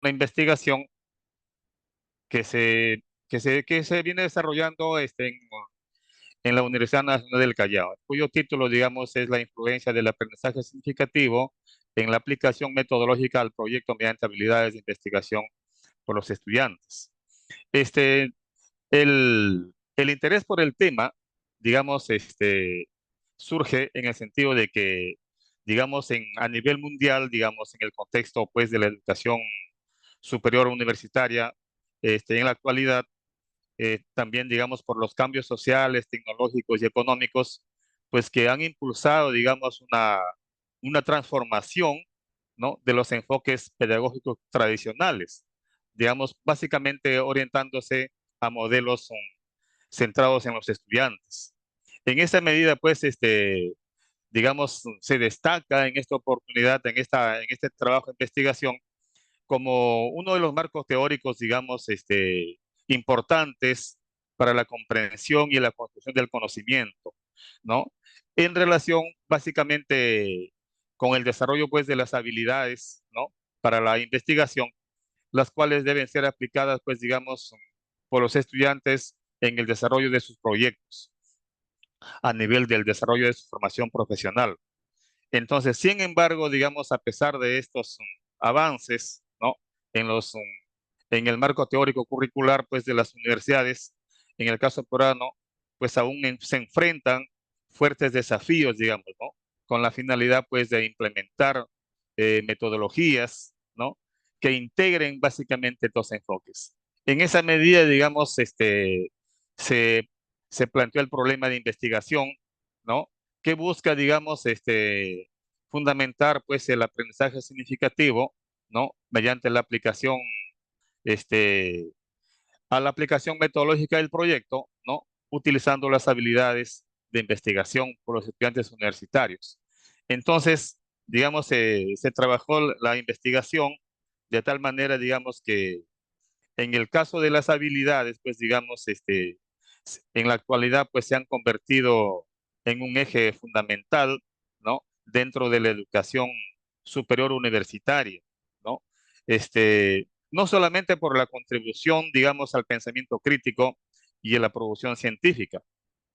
una investigación que se viene desarrollando en la Universidad Nacional del Callao, cuyo título, digamos, es la influencia del aprendizaje significativo en la aplicación metodológica al proyecto mediante habilidades de investigación por los estudiantes. Este, el interés por el tema, digamos, surge en el sentido de que, digamos, a nivel mundial, digamos, en el contexto, pues, de la educación superior universitaria, en la actualidad, también, digamos, por los cambios sociales, tecnológicos y económicos, pues que han impulsado, digamos, una transformación, ¿no? De los enfoques pedagógicos tradicionales, digamos, básicamente orientándose a modelos centrados en los estudiantes. En esa medida, pues, digamos, se destaca en esta oportunidad, en este trabajo de investigación, como uno de los marcos teóricos, digamos, importantes para la comprensión y la construcción del conocimiento, ¿no? En relación básicamente con el desarrollo, pues, de las habilidades, ¿no? Para la investigación, las cuales deben ser aplicadas, pues, digamos, por los estudiantes en el desarrollo de sus proyectos, a nivel del desarrollo de su formación profesional. Entonces, sin embargo, digamos, a pesar de estos avances, ¿no? En en el marco teórico curricular, pues, de las universidades, en el caso peruano, pues, aún se enfrentan fuertes desafíos, digamos, ¿no? Con la finalidad, pues, de implementar metodologías, ¿no? Que integren básicamente estos enfoques. En esa medida, digamos, se, se planteó el problema de investigación, ¿no? Que busca, digamos, fundamentar, pues, el aprendizaje significativo, ¿no? Mediante la aplicación, este, a la aplicación metodológica del proyecto, ¿no? Utilizando las habilidades de investigación por los estudiantes universitarios. Entonces, digamos, se trabajó la investigación de tal manera, digamos, que en el caso de las habilidades, pues, digamos, en la actualidad, pues, se han convertido en un eje fundamental, ¿no? Dentro de la educación superior universitaria, ¿no? No solamente por la contribución, digamos, al pensamiento crítico y a la producción científica,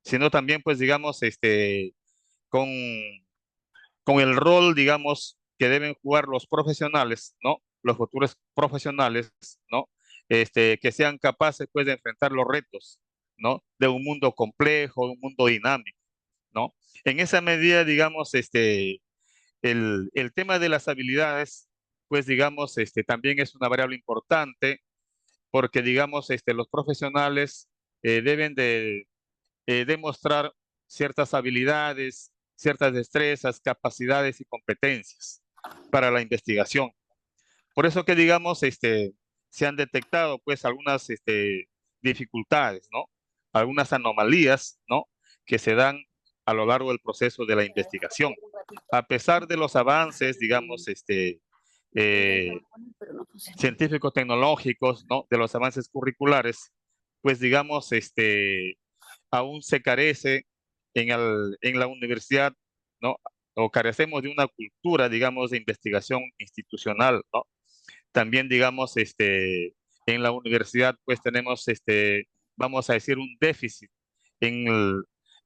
sino también, pues, digamos, con, con el rol, digamos, que deben jugar los profesionales, ¿no? Los futuros profesionales, ¿no? Que sean capaces, pues, de enfrentar los retos, ¿no? De un mundo complejo, de un mundo dinámico, ¿no? En esa medida, digamos, el tema de las habilidades, pues, digamos, también es una variable importante porque, digamos, los profesionales deben de demostrar ciertas habilidades, ciertas destrezas, capacidades y competencias para la investigación. Por eso que, digamos, se han detectado, pues, algunas dificultades, ¿no? Algunas anomalías, ¿no? Que se dan a lo largo del proceso de la investigación. A pesar de los avances, digamos, eh, científicos tecnológicos, ¿no? De los avances curriculares, pues, digamos, aún se carece en la universidad, ¿no? O carecemos de una cultura, digamos, de investigación institucional, ¿no? También, digamos, en la universidad, pues tenemos, vamos a decir, un déficit en,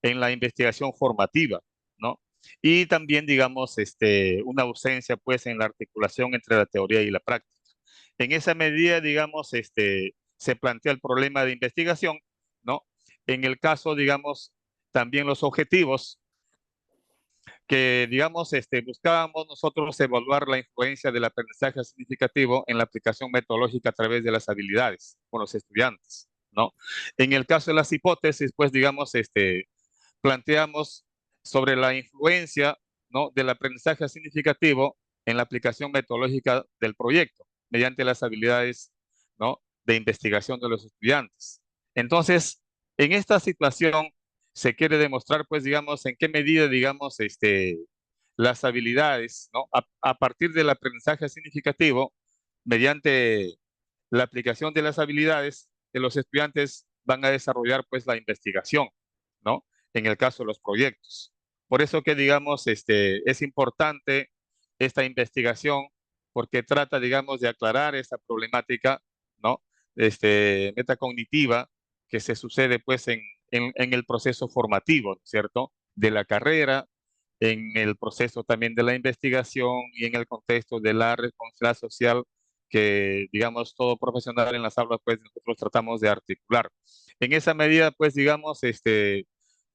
en la investigación formativa, ¿no? Y también, digamos, una ausencia, pues, en la articulación entre la teoría y la práctica. En esa medida, digamos, se plantea el problema de investigación, ¿no? En el caso, digamos, también los objetivos que, digamos, buscábamos nosotros evaluar la influencia del aprendizaje significativo en la aplicación metodológica a través de las habilidades con los estudiantes, ¿no? En el caso de las hipótesis, pues, digamos, planteamos sobre la influencia, ¿no? Del aprendizaje significativo en la aplicación metodológica del proyecto mediante las habilidades, ¿no? De investigación de los estudiantes. Entonces, en esta situación se quiere demostrar, pues, digamos, en qué medida, digamos, las habilidades, ¿no? A partir del aprendizaje significativo, mediante la aplicación de las habilidades de los estudiantes van a desarrollar, pues, la investigación, ¿no? En el caso de los proyectos. Por eso que, digamos, es importante esta investigación porque trata, digamos, de aclarar esta problemática, ¿no? Metacognitiva que se sucede, pues, en el proceso formativo, ¿cierto? De la carrera, en el proceso también de la investigación y en el contexto de la responsabilidad social que, digamos, todo profesional en las aulas, pues, nosotros tratamos de articular. En esa medida, pues, digamos,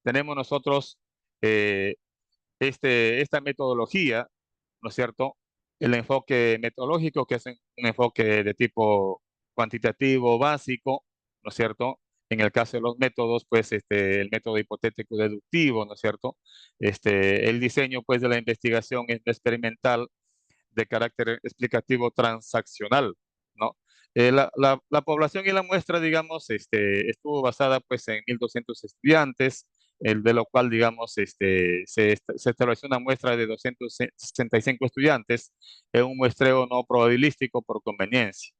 tenemos nosotros eh, esta metodología, ¿no es cierto? El enfoque metodológico, que es un enfoque de tipo cuantitativo básico, ¿no es cierto? En el caso de los métodos, pues el método hipotético deductivo, ¿no es cierto? El diseño, pues, de la investigación es experimental de carácter explicativo transaccional, ¿no? La población y la muestra, digamos, estuvo basada, pues, en 1.200 estudiantes, de lo cual, digamos, se estableció una muestra de 265 estudiantes en un muestreo no probabilístico por conveniencia.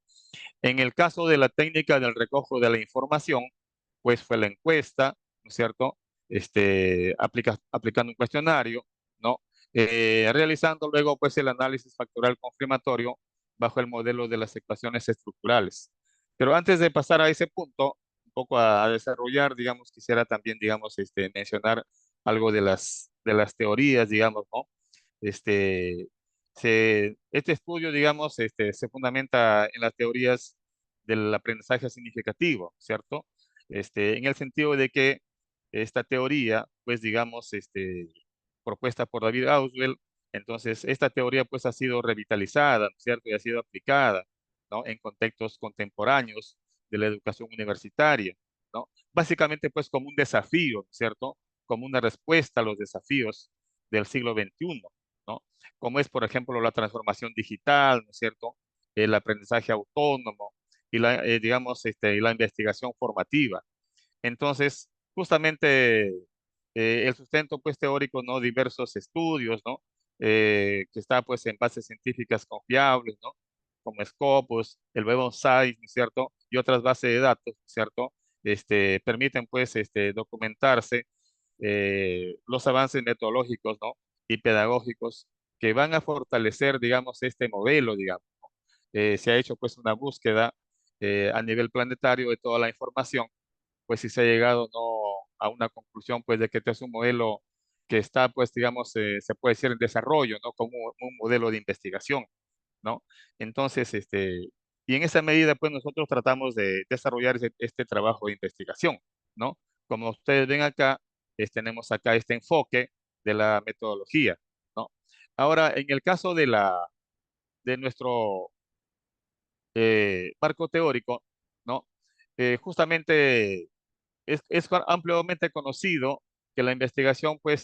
En el caso de la técnica del recojo de la información, pues fue la encuesta, ¿no es cierto? Aplicando un cuestionario, ¿no? Realizando luego, pues, el análisis factorial confirmatorio bajo el modelo de las ecuaciones estructurales. Pero antes de pasar a ese punto, un poco a desarrollar, digamos, quisiera también, digamos, mencionar algo de las teorías, digamos, ¿no? Este, este estudio, digamos, se fundamenta en las teorías del aprendizaje significativo, ¿cierto? En el sentido de que esta teoría, pues, digamos, propuesta por David Auswell, entonces esta teoría, pues, ha sido revitalizada, ¿no es cierto? Y ha sido aplicada, ¿no? En contextos contemporáneos de la educación universitaria, ¿no? Básicamente, pues, como un desafío, ¿no es cierto? Como una respuesta a los desafíos del siglo XXI, ¿no? Como es, por ejemplo, la transformación digital, ¿no es cierto? El aprendizaje autónomo y digamos, y la investigación formativa. Entonces, justamente el sustento, pues, teórico, ¿no? Diversos estudios, ¿no? Que está, pues, en bases científicas confiables, ¿no? Como Scopus, el Web of Science, ¿no es cierto? Y otras bases de datos, ¿no es cierto? Permiten, pues, documentarse los avances metodológicos, ¿no? Y pedagógicos que van a fortalecer, digamos, este modelo, digamos, ¿no? Se ha hecho, pues, una búsqueda a nivel planetario de toda la información, pues si se ha llegado, ¿no? A una conclusión, pues, de que este es un modelo que está, pues, digamos, se puede decir en desarrollo, ¿no? Como un modelo de investigación, ¿no? Entonces, y en esa medida, pues, nosotros tratamos de desarrollar este trabajo de investigación, ¿no? Como ustedes ven acá, tenemos acá este enfoque de la metodología, ¿no? Ahora, en el caso de nuestro marco teórico, ¿no? Justamente es ampliamente conocido que la investigación, pues,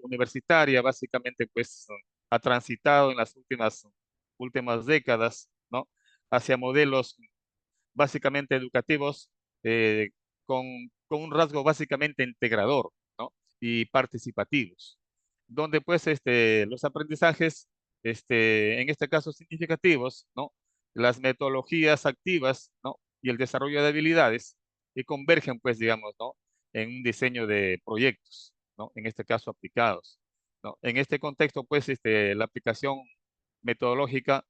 universitaria, básicamente, pues, ha transitado en las últimas décadas, ¿no? Hacia modelos básicamente educativos eh, con, con un rasgo básicamente integrador, ¿no? Y participativos, donde, pues, los aprendizajes, en este caso significativos, ¿no? Las metodologías activas, ¿no? Y el desarrollo de habilidades y convergen, pues, digamos, ¿no? En un diseño de proyectos, ¿no? En este caso aplicados, ¿no? En este contexto, pues, la aplicación metodológica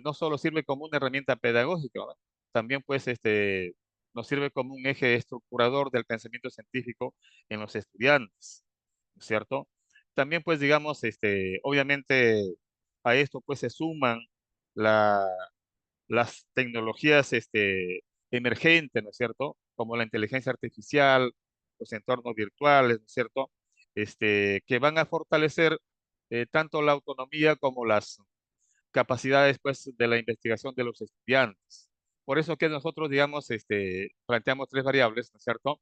no solo sirve como una herramienta pedagógica, ¿no? También, pues, nos sirve como un eje estructurador del pensamiento científico en los estudiantes, ¿no es cierto? También, pues, digamos, obviamente a esto, pues, se suman la, las tecnologías, emergentes, ¿no es cierto? Como la inteligencia artificial, los entornos virtuales, ¿no es cierto? Que van a fortalecer tanto la autonomía como las capacidades, pues, de la investigación de los estudiantes. Por eso que nosotros, digamos, planteamos tres variables, ¿no es cierto?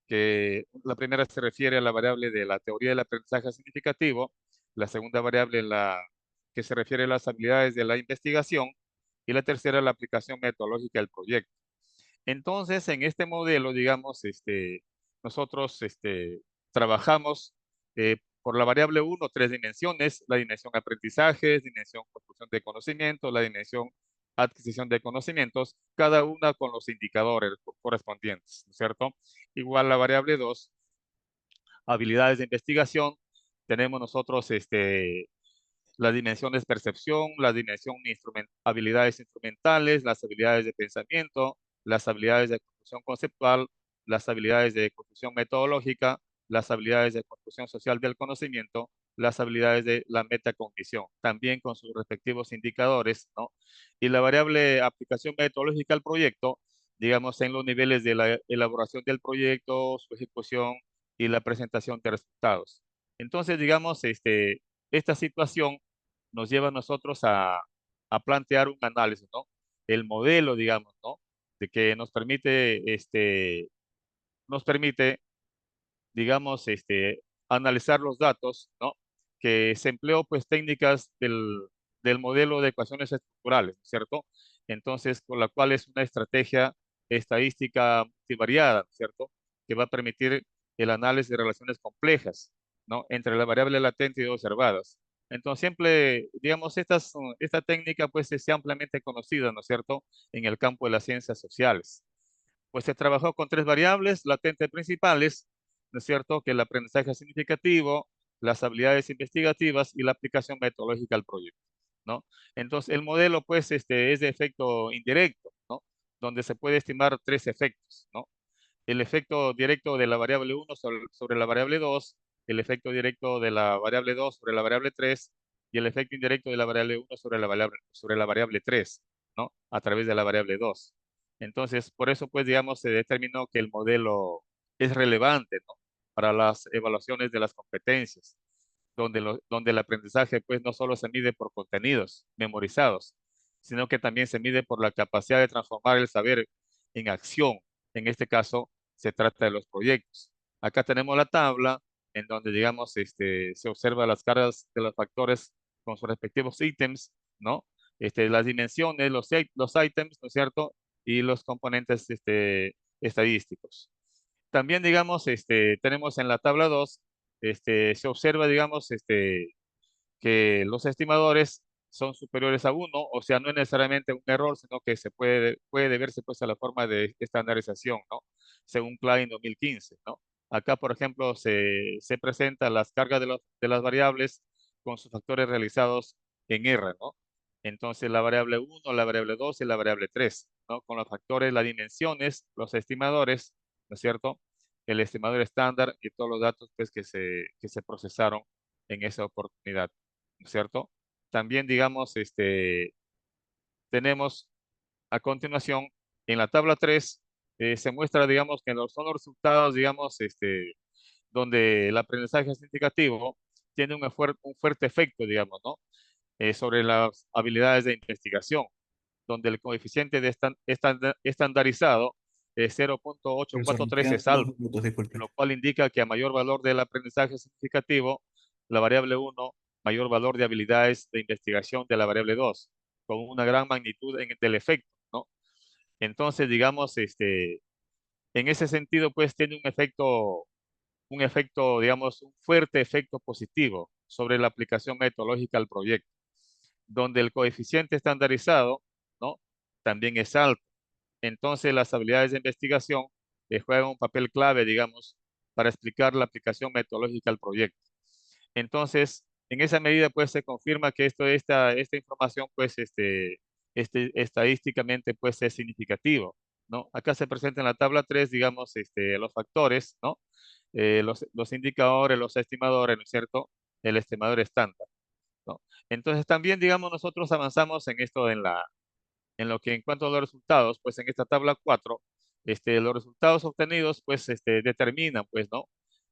Que la primera se refiere a la variable de la teoría del aprendizaje significativo, la segunda variable que se refiere a las habilidades de la investigación y la tercera la aplicación metodológica del proyecto. Entonces, en este modelo, digamos, nosotros trabajamos por la variable uno, tres dimensiones: la dimensión aprendizaje, dimensión construcción de conocimiento, la dimensión adquisición de conocimientos, cada una con los indicadores correspondientes, ¿no es cierto? Igual la variable 2, habilidades de investigación, tenemos nosotros las dimensiones percepción, la dimensión habilidades instrumentales, las habilidades de pensamiento, las habilidades de construcción conceptual, las habilidades de construcción metodológica, las habilidades de construcción social del conocimiento, las habilidades de la metacognición, también con sus respectivos indicadores, ¿no? Y la variable aplicación metodológica al proyecto, digamos, en los niveles de la elaboración del proyecto, su ejecución y la presentación de resultados. Entonces, digamos, esta situación nos lleva a nosotros a plantear un análisis, ¿no? El modelo, digamos, ¿no? De que nos permite, digamos, analizar los datos, ¿no? Que se empleó, pues, técnicas del modelo de ecuaciones estructurales, ¿cierto? Entonces, con la cual es una estrategia estadística multivariada, ¿cierto? Que va a permitir el análisis de relaciones complejas, ¿no? Entre la variable latente y observadas. Entonces, siempre, digamos, esta técnica, pues, es ampliamente conocida, ¿no es cierto?, en el campo de las ciencias sociales. Pues se trabajó con tres variables latentes principales, ¿no es cierto? Que el aprendizaje significativo, las habilidades investigativas y la aplicación metodológica al proyecto, ¿no? Entonces, el modelo, pues, es de efecto indirecto, ¿no? Donde se puede estimar tres efectos, ¿no? El efecto directo de la variable uno sobre la variable 2, el efecto directo de la variable 2 sobre la variable 3 y el efecto indirecto de la variable uno sobre la variable 3, ¿no? A través de la variable 2. Entonces, por eso, pues, digamos, se determinó que el modelo es relevante, ¿no? Para las evaluaciones de las competencias, donde el aprendizaje, pues, no solo se mide por contenidos memorizados, sino que también se mide por la capacidad de transformar el saber en acción. En este caso, se trata de los proyectos. Acá tenemos la tabla en donde, digamos, se observa las cargas de los factores con sus respectivos ítems, ¿no? Las dimensiones, los ítems, ¿no es cierto? Y los componentes estadísticos. También, digamos, tenemos en la tabla 2, se observa, digamos, que los estimadores son superiores a uno, o sea, no es necesariamente un error, sino que puede deberse, pues, a la forma de estandarización, ¿no? Según Klein 2015, ¿no? Acá, por ejemplo, se presentan las cargas de las variables con sus factores realizados en R, ¿no? Entonces, la variable uno, la variable 2 y la variable 3, ¿no? Con los factores, las dimensiones, los estimadores, ¿no es cierto? El estimador estándar y todos los datos, pues, que se procesaron en esa oportunidad, ¿no es cierto? También, digamos, tenemos a continuación, en la tabla 3, se muestra, digamos, que son los resultados, digamos, donde el aprendizaje significativo tiene un fuerte efecto, digamos, ¿no? Sobre las habilidades de investigación, donde el coeficiente estandarizado es Profesor, nos 0.843 quedan es dos alto, minutos, disculpe. lo cual indica que a mayor valor del aprendizaje significativo, la variable uno, mayor valor de habilidades de investigación de la variable 2, con una gran magnitud del efecto, ¿no? Entonces, digamos, en ese sentido, pues tiene un efecto, digamos, un fuerte efecto positivo sobre la aplicación metodológica al proyecto, donde el coeficiente estandarizado, ¿no? También es alto. Entonces, las habilidades de investigación juegan un papel clave, digamos, para explicar la aplicación metodológica al proyecto. Entonces, en esa medida, pues, se confirma que esta información, pues, estadísticamente, pues, es significativo, ¿no? Acá se presenta en la tabla 3, digamos, los factores, ¿no? Los indicadores, los estimadores, ¿no es cierto? El estimador estándar, ¿no? Entonces, también, digamos, nosotros avanzamos en esto en lo que en cuanto a los resultados, pues en esta tabla 4, los resultados obtenidos, pues determinan, pues, ¿no?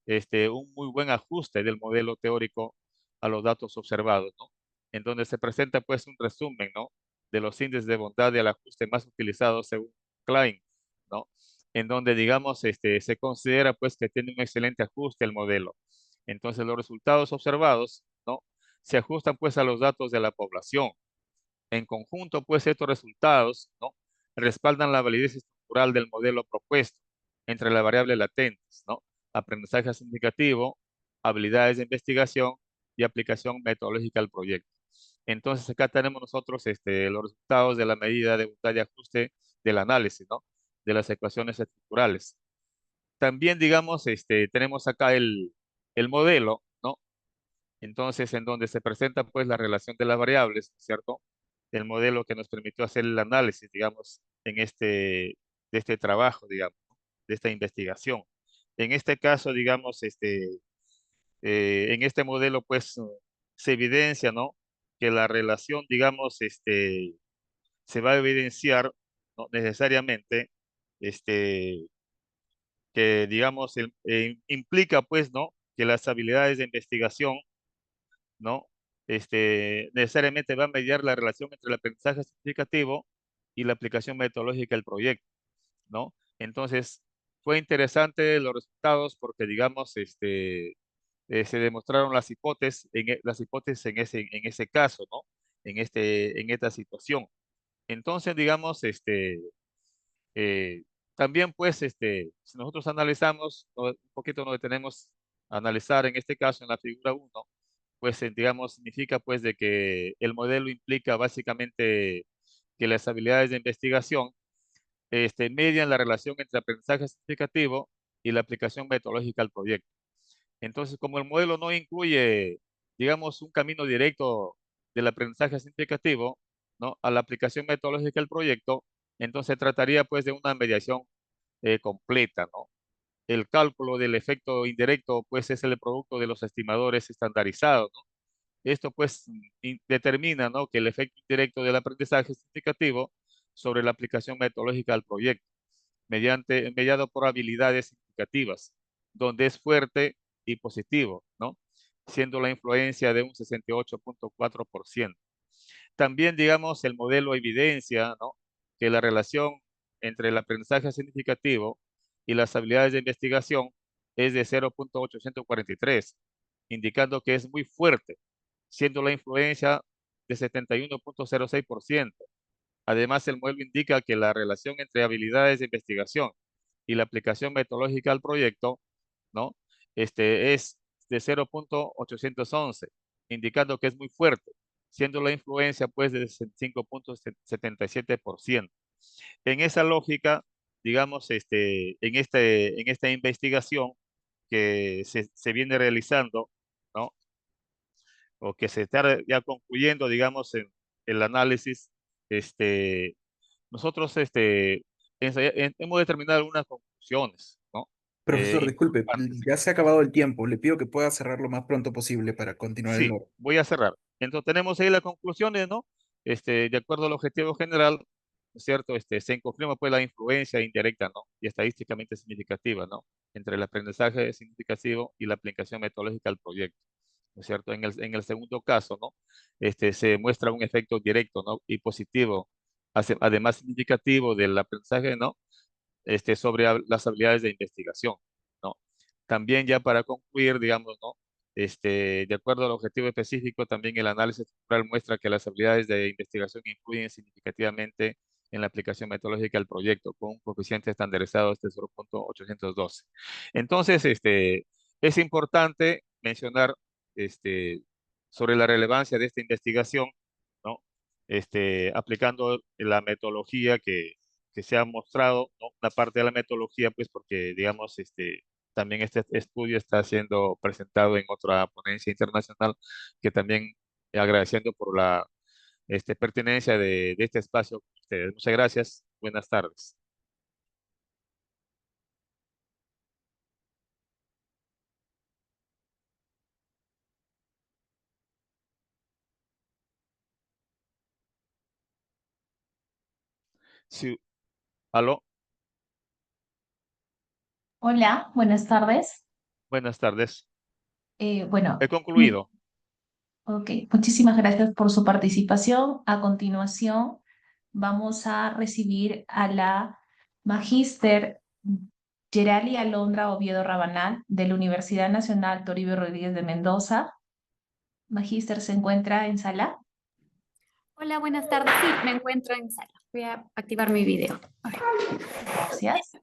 Un muy buen ajuste del modelo teórico a los datos observados, ¿no? En donde se presenta, pues, un resumen, ¿no? De los índices de bondad y el ajuste más utilizados según Klein, ¿no? En donde, digamos, se considera, pues, que tiene un excelente ajuste el modelo. Entonces, los resultados observados, ¿no? Se ajustan, pues, a los datos de la población. En conjunto, pues estos resultados, ¿no? Respaldan la validez estructural del modelo propuesto entre las variables latentes, ¿no? Aprendizaje significativo, habilidades de investigación y aplicación metodológica al proyecto. Entonces, acá tenemos nosotros los resultados de la medida de bondad y ajuste del análisis, ¿no? De las ecuaciones estructurales. También, digamos, tenemos acá el modelo, ¿no? Entonces, en donde se presenta pues la relación de las variables, ¿cierto? El modelo que nos permitió hacer el análisis, digamos, de este trabajo, digamos, de esta investigación. En este caso, digamos, en este modelo, pues, se evidencia, ¿no? Que la relación, digamos, se va a evidenciar, ¿no? Necesariamente, este, que, digamos, implica, pues, ¿no? Que las habilidades de investigación, ¿no? Necesariamente va a mediar la relación entre el aprendizaje significativo y la aplicación metodológica del proyecto, ¿no? Entonces, fue interesante los resultados porque, digamos, se demostraron las hipótesis en ese caso, ¿no? En esta situación. Entonces, digamos, eh, también, pues, si nosotros analizamos, un poquito nos detenemos a analizar en este caso en la figura uno, pues, digamos, significa, pues, de que el modelo implica básicamente que las habilidades de investigación, median la relación entre aprendizaje significativo y la aplicación metodológica al proyecto. Entonces, como el modelo no incluye, digamos, un camino directo del aprendizaje significativo, ¿no? A la aplicación metodológica del proyecto, entonces trataría pues de una mediación completa, ¿no? El cálculo del efecto indirecto pues es el producto de los estimadores estandarizados, ¿no? Esto pues determina, ¿no? Que el efecto indirecto del aprendizaje significativo sobre la aplicación metodológica del proyecto mediado por habilidades significativas, donde es fuerte y positivo, ¿no? Siendo la influencia de un 68.4%. También, digamos, el modelo evidencia, ¿no? Que la relación entre el aprendizaje significativo y las habilidades de investigación es de 0.843, indicando que es muy fuerte, siendo la influencia de 71.06%. Además, el modelo indica que la relación entre habilidades de investigación y la aplicación metodológica al proyecto, ¿no? Es de 0.811, indicando que es muy fuerte, siendo la influencia pues de 5.77%. En esa lógica, digamos, en esta investigación que se viene realizando, ¿no? O que se está ya concluyendo, digamos, en el análisis, este, nosotros hemos determinado algunas conclusiones, ¿no? Profesor, disculpe, Importantes. ya se ha acabado el tiempo. Le pido que pueda cerrar lo más pronto posible para continuar el Sí, loro. voy a cerrar. Entonces tenemos ahí las conclusiones, ¿no? De acuerdo al objetivo general, ¿no es cierto? Se confirma pues la influencia indirecta, ¿no? Y estadísticamente significativa, ¿no? Entre el aprendizaje significativo y la aplicación metodológica al proyecto, ¿no es cierto? En el segundo caso, ¿no? Se muestra un efecto directo, ¿no? Y positivo, además significativo del aprendizaje, ¿no? Sobre las habilidades de investigación, ¿no? También ya para concluir, digamos, ¿no? De acuerdo al objetivo específico, también el análisis estructural muestra que las habilidades de investigación influyen significativamente en la aplicación metodológica del proyecto, con un coeficiente estandarizado de 0.812. Entonces, es importante mencionar este, sobre la relevancia de esta investigación, ¿no? Aplicando la metodología que se ha mostrado, ¿no? Una parte de la metodología, pues porque, digamos, también este estudio está siendo presentado en otra ponencia internacional, que también agradeciendo por la pertinencia de este espacio con ustedes. Muchas gracias. Buenas tardes. Sí, aló, Hola, buenas tardes. buenas tardes. He Bueno, concluido. ok, muchísimas gracias por su participación. A continuación, vamos a recibir a la magíster Gerali Alondra Oviedo Rabanal de la Universidad Nacional Toribio Rodríguez de Mendoza. Magíster, ¿se encuentra en sala? Hola, buenas tardes. Sí, me encuentro en sala. Voy a activar mi video. A ver. Gracias.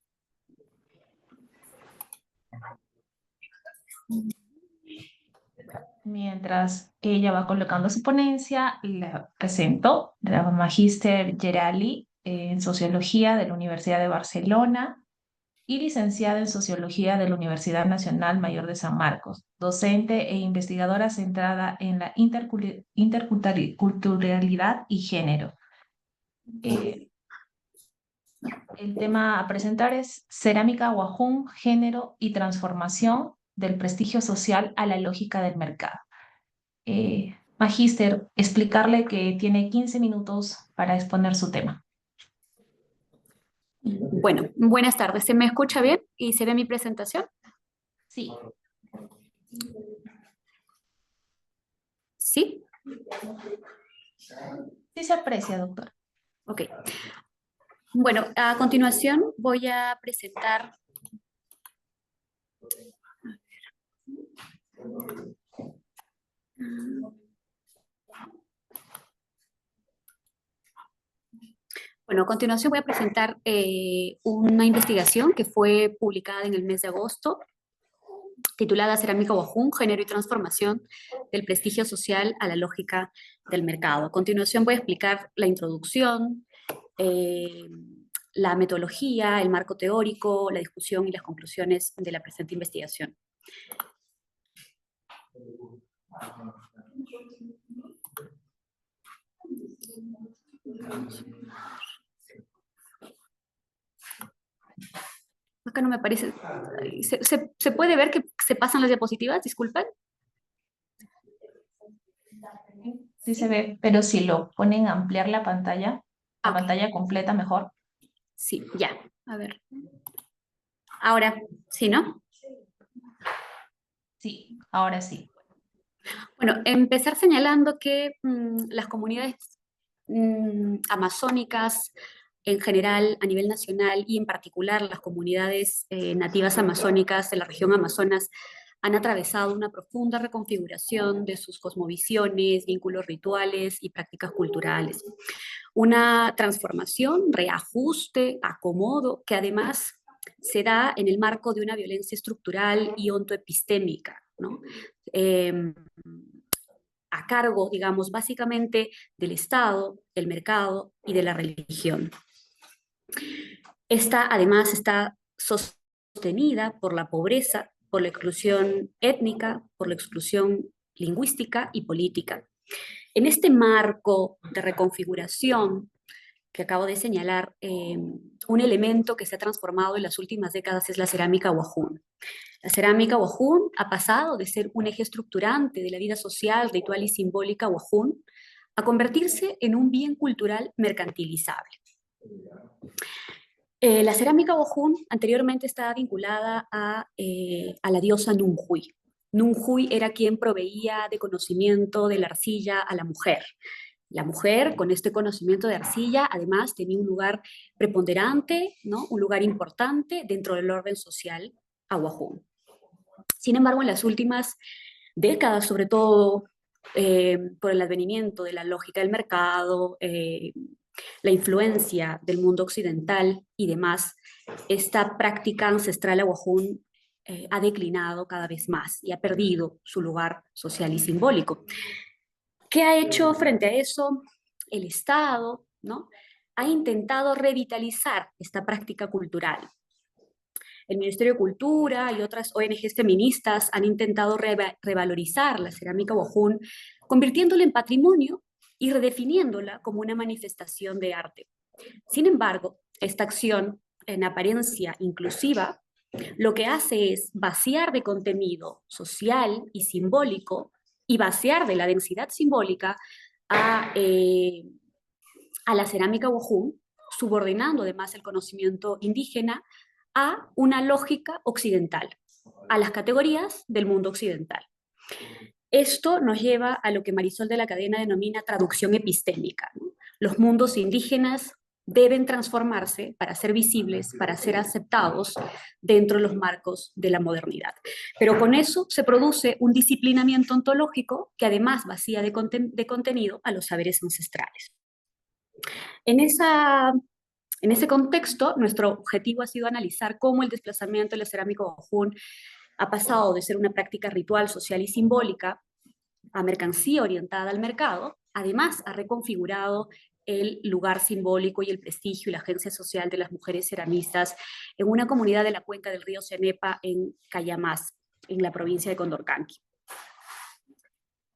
Mientras ella va colocando su ponencia, la presento, la magíster Gerali en Sociología de la Universidad de Barcelona. y licenciada en Sociología de la Universidad Nacional Mayor de San Marcos, docente e investigadora centrada en la interculturalidad y género. El tema a presentar es Cerámica Huajún, género y transformación del prestigio social a la lógica del mercado. Magíster, explicarle que tiene 15 minutos para exponer su tema. Bueno, buenas tardes. ¿Se me escucha bien y se ve mi presentación? Sí. ¿Sí? Sí se aprecia, doctor. Ok. Bueno, a continuación voy a presentar... Bueno, a continuación voy a presentar una investigación que fue publicada en el mes de agosto, titulada Cerámica Huajún, género y transformación del prestigio social a la lógica del mercado. A continuación voy a explicar la introducción, la metodología, el marco teórico, la discusión y las conclusiones de la presente investigación. Acá no me parece. ¿Se puede ver que se pasan las diapositivas? Disculpen. Sí se ve, pero si lo ponen a ampliar la pantalla pantalla completa mejor. Sí, ya. A ver. Ahora, ¿sí, no? Sí, ahora sí. Bueno, empezar señalando que las comunidades amazónicas en general, a nivel nacional, y en particular las comunidades nativas amazónicas de la región Amazonas, han atravesado una profunda reconfiguración de sus cosmovisiones, vínculos rituales y prácticas culturales. Una transformación, reajuste, acomodo, que además se da en el marco de una violencia estructural y ontoepistémica, ¿no? A cargo, digamos, básicamente del Estado, del mercado y de la religión. Esta además está sostenida por la pobreza, por la exclusión étnica, por la exclusión lingüística y política. En este marco de reconfiguración que acabo de señalar, un elemento que se ha transformado en las últimas décadas es la cerámica Huajún. La cerámica Huajún ha pasado de ser un eje estructurante de la vida social, ritual y simbólica Huajún a convertirse en un bien cultural mercantilizable. La cerámica Huajún anteriormente estaba vinculada a la diosa Nunjuy. Nunjuy era quien proveía de conocimiento de la arcilla a la mujer. La mujer, con este conocimiento de arcilla, además tenía un lugar preponderante, ¿no? Un lugar importante dentro del orden social a Huajún. Sin embargo, en las últimas décadas, sobre todo por el advenimiento de la lógica del mercado, la influencia del mundo occidental y demás, esta práctica ancestral a Huajún ha declinado cada vez más y ha perdido su lugar social y simbólico. ¿Qué ha hecho frente a eso el Estado? ¿No? Ha intentado revitalizar esta práctica cultural. El Ministerio de Cultura y otras ONGs feministas han intentado revalorizar la cerámica Huajún, convirtiéndola en patrimonio y redefiniéndola como una manifestación de arte. Sin embargo, esta acción, en apariencia inclusiva, lo que hace es vaciar de contenido social y simbólico y vaciar de la densidad simbólica a la cerámica Huajún, subordinando además el conocimiento indígena a una lógica occidental, a las categorías del mundo occidental. Esto nos lleva a lo que Marisol de la Cadena denomina traducción epistémica, ¿no? Los mundos indígenas deben transformarse para ser visibles, para ser aceptados dentro de los marcos de la modernidad. Pero con eso se produce un disciplinamiento ontológico que además vacía de contenido a los saberes ancestrales. En ese contexto, nuestro objetivo ha sido analizar cómo el desplazamiento de la cerámica Huajún ha pasado de ser una práctica ritual, social y simbólica a mercancía orientada al mercado. Además, ha reconfigurado el lugar simbólico y el prestigio y la agencia social de las mujeres ceramistas en una comunidad de la cuenca del río Cenepa en Cayamás, en la provincia de Condorcanqui.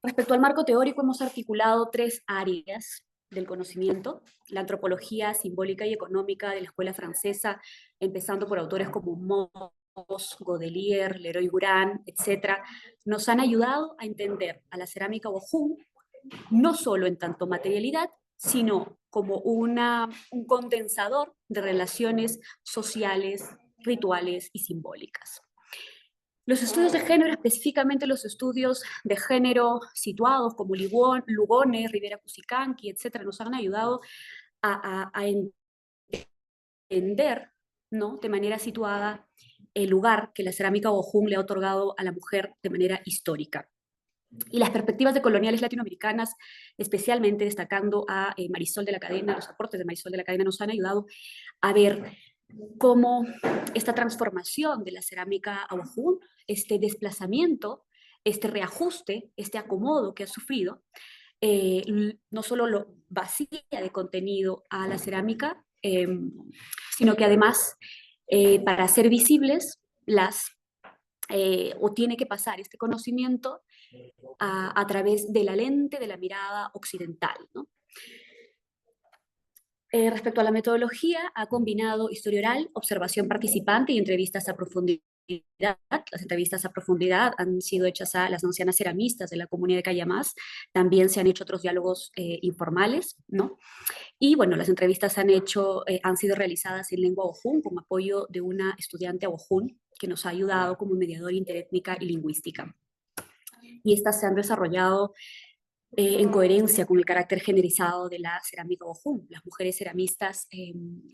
Respecto al marco teórico, hemos articulado 3 áreas del conocimiento: la antropología simbólica y económica de la escuela francesa, empezando por autores como Mauss, Godelier, Leroy-Gourhan, etc., nos han ayudado a entender a la cerámica Ohun no solo en tanto materialidad, sino como un condensador de relaciones sociales, rituales y simbólicas. Los estudios de género, específicamente los estudios de género situados como Lugones, Rivera Cusicanqui, etc., nos han ayudado a entender, ¿no?, de manera situada el lugar que la cerámica Ohun le ha otorgado a la mujer de manera histórica. Y las perspectivas decoloniales latinoamericanas, especialmente destacando a Marisol de la Cadena, los aportes de Marisol de la Cadena, nos han ayudado a ver cómo esta transformación de la cerámica Ohun, este desplazamiento, este reajuste, este acomodo que ha sufrido, no solo lo vacía de contenido a la cerámica, sino que además, para ser visibles, o tiene que pasar este conocimiento a través de la lente de la mirada occidental, ¿no? Respecto a la metodología, ha combinado historia oral, observación participante y entrevistas a profundidad. Las entrevistas a profundidad han sido hechas a las ancianas ceramistas de la comunidad de Cayamás. También se han hecho otros diálogos informales, ¿no? Y bueno, las entrevistas han sido realizadas en lengua Ohun con apoyo de una estudiante Ohun que nos ha ayudado como mediadora interétnica y lingüística. Y estas se han desarrollado en coherencia con el carácter generalizado de la cerámica Ohun. Las mujeres ceramistas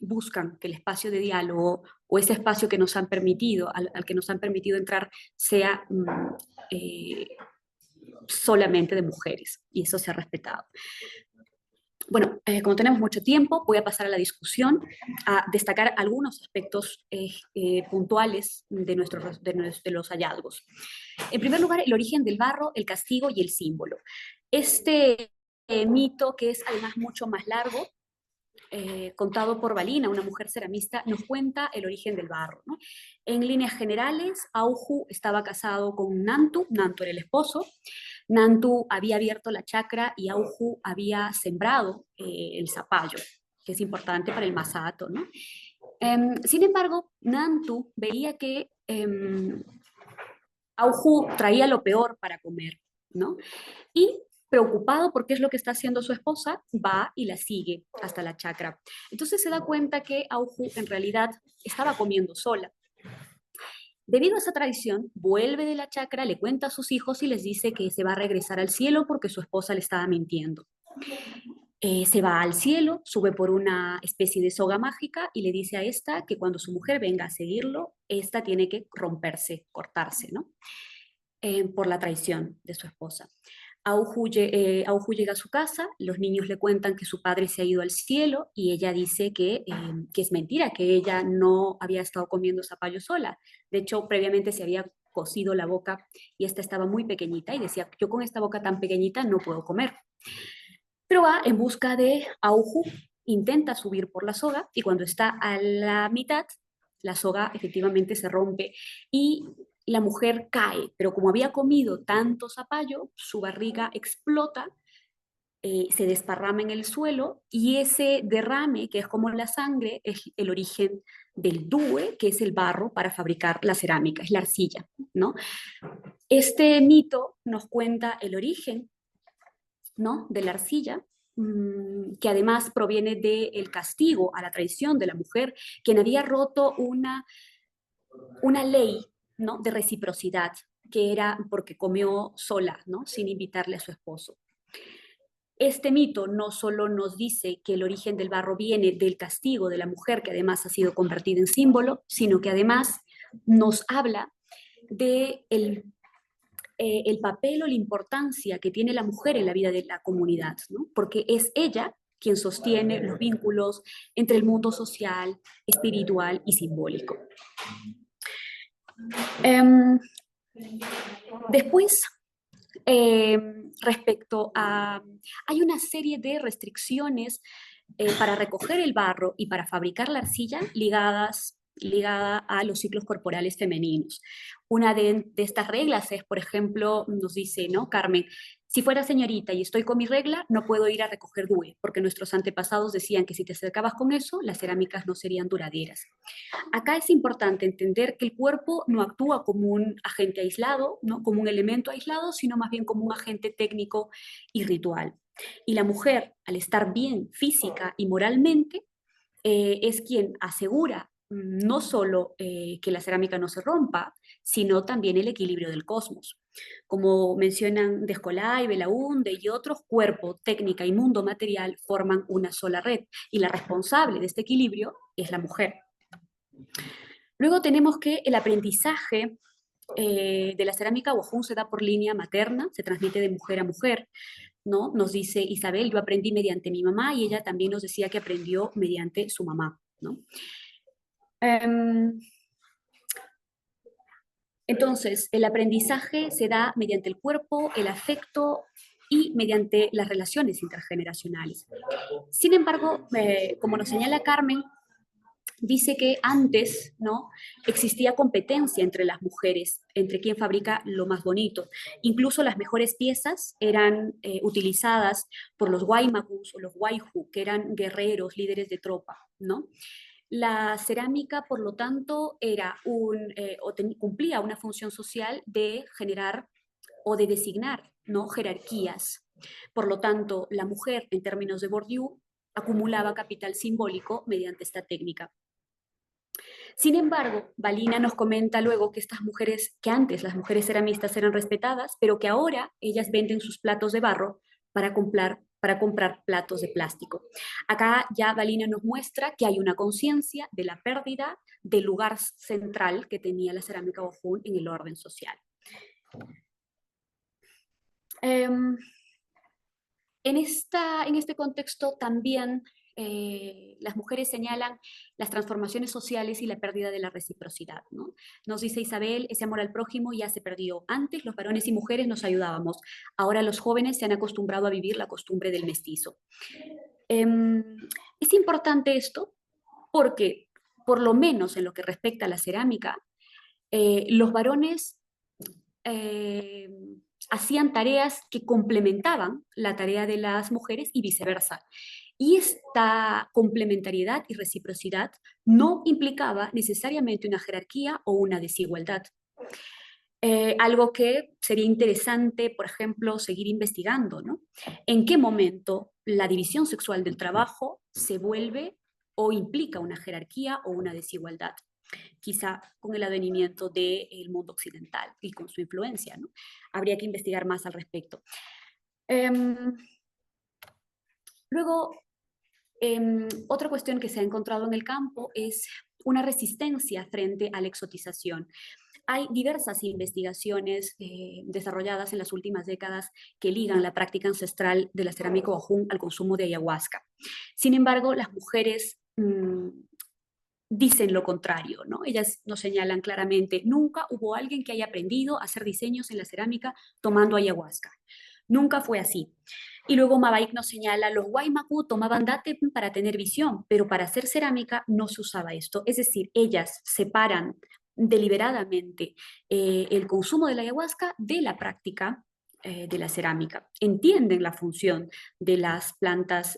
buscan que el espacio de diálogo o ese espacio que nos han permitido, al que nos han permitido entrar, sea solamente de mujeres, y eso se ha respetado. Bueno, como tenemos mucho tiempo, voy a pasar a la discusión, a destacar algunos aspectos puntuales de los hallazgos. En primer lugar, el origen del barro, el castigo y el símbolo. Este mito, que es además mucho más largo, contado por Balina, una mujer ceramista, nos cuenta el origen del barro, ¿no? En líneas generales, Auju estaba casado con Nantu, Nantu era el esposo, Nantu había abierto la chacra y Auju había sembrado el zapallo, que es importante para el masato, ¿no? Sin embargo, Nantu veía que Auju traía lo peor para comer, ¿no? Y preocupado por qué es lo que está haciendo su esposa, va y la sigue hasta la chacra. Entonces se da cuenta que Auju en realidad estaba comiendo sola. Debido a esa tradición, vuelve de la chacra, le cuenta a sus hijos y les dice que se va a regresar al cielo porque su esposa le estaba mintiendo. Se va al cielo, sube por una especie de soga mágica y le dice a esta que cuando su mujer venga a seguirlo, esta tiene que romperse, cortarse, ¿no? Por la traición de su esposa. Auju llega a su casa, los niños le cuentan que su padre se ha ido al cielo y ella dice que es mentira, que ella no había estado comiendo zapallo sola. De hecho, previamente se había cosido la boca y esta estaba muy pequeñita y decía, yo con esta boca tan pequeñita no puedo comer. Pero va en busca de Auju, intenta subir por la soga y cuando está a la mitad, la soga efectivamente se rompe y la mujer cae, pero como había comido tanto zapallo, su barriga explota, se desparrama en el suelo y ese derrame, que es como la sangre, es el origen del due, que es el barro para fabricar la cerámica, es la arcilla, ¿no? Este mito nos cuenta el origen, ¿no?, de la arcilla, que además proviene del castigo a la traición de la mujer, quien había roto una ley, ¿no?, de reciprocidad, que era porque comió sola, ¿no?, sin invitarle a su esposo. Este mito no solo nos dice que el origen del barro viene del castigo de la mujer, que además ha sido convertida en símbolo, sino que además nos habla de el papel o la importancia que tiene la mujer en la vida de la comunidad, ¿no?, porque es ella quien sostiene los vínculos entre el mundo social, espiritual y simbólico. Después, respecto a... Hay una serie de restricciones para recoger el barro y para fabricar la arcilla ligada a los ciclos corporales femeninos. Una de estas reglas es, por ejemplo, nos dice, ¿no, Carmen? Si fuera señorita y estoy con mi regla, no puedo ir a recoger due, porque nuestros antepasados decían que si te acercabas con eso, las cerámicas no serían duraderas. Acá es importante entender que el cuerpo no actúa como un agente aislado, ¿no? Como un elemento aislado, sino más bien como un agente técnico y ritual. Y la mujer, al estar bien física y moralmente, es quien asegura no solo que la cerámica no se rompa, sino también el equilibrio del cosmos. Como mencionan Descolay, Belaunde y otros, cuerpo, técnica y mundo material forman una sola red, y la responsable de este equilibrio es la mujer. Luego tenemos que el aprendizaje de la cerámica Wajún se da por línea materna, se transmite de mujer a mujer, ¿no? Nos dice Isabel, yo aprendí mediante mi mamá, y ella también nos decía que aprendió mediante su mamá, ¿no? Entonces, el aprendizaje se da mediante el cuerpo, el afecto y mediante las relaciones intergeneracionales. Sin embargo, como nos señala Carmen, dice que antes, ¿no?, existía competencia entre las mujeres, entre quién fabrica lo más bonito. Incluso las mejores piezas eran utilizadas por los Guaymagus o los Guayhu, que eran guerreros, líderes de tropa, ¿no? La cerámica, por lo tanto, era cumplía una función social de generar o de designar, ¿no?, jerarquías. Por lo tanto, la mujer, en términos de Bourdieu, acumulaba capital simbólico mediante esta técnica. Sin embargo, Balina nos comenta luego que estas mujeres, que antes las mujeres ceramistas eran respetadas, pero que ahora ellas venden sus platos de barro para comprar platos de plástico. Acá ya Balina nos muestra que hay una conciencia de la pérdida del lugar central que tenía la cerámica Wajún en el orden social. En este contexto también las mujeres señalan las transformaciones sociales y la pérdida de la reciprocidad, ¿no? Nos dice Isabel, ese amor al prójimo ya se perdió. Antes los varones y mujeres nos ayudábamos, ahora los jóvenes se han acostumbrado a vivir la costumbre del mestizo. Es importante esto porque, por lo menos en lo que respecta a la cerámica, los varones hacían tareas que complementaban la tarea de las mujeres y viceversa. Y esta complementariedad y reciprocidad no implicaba necesariamente una jerarquía o una desigualdad. Algo que sería interesante, por ejemplo, seguir investigando, ¿no? ¿En qué momento la división sexual del trabajo se vuelve o implica una jerarquía o una desigualdad? Quizá con el advenimiento del mundo occidental y con su influencia, ¿no? Habría que investigar más al respecto. Luego, otra cuestión que se ha encontrado en el campo es una resistencia frente a la exotización. Hay diversas investigaciones desarrolladas en las últimas décadas que ligan la práctica ancestral de la cerámica Wajún al consumo de ayahuasca. Sin embargo, las mujeres dicen lo contrario, ¿no? Ellas nos señalan claramente, nunca hubo alguien que haya aprendido a hacer diseños en la cerámica tomando ayahuasca. Nunca fue así. Y luego Mabaik nos señala, los Guaymacu tomaban date para tener visión, pero para hacer cerámica no se usaba esto. Es decir, ellas separan deliberadamente el consumo de la ayahuasca de la práctica de la cerámica. Entienden la función de las plantas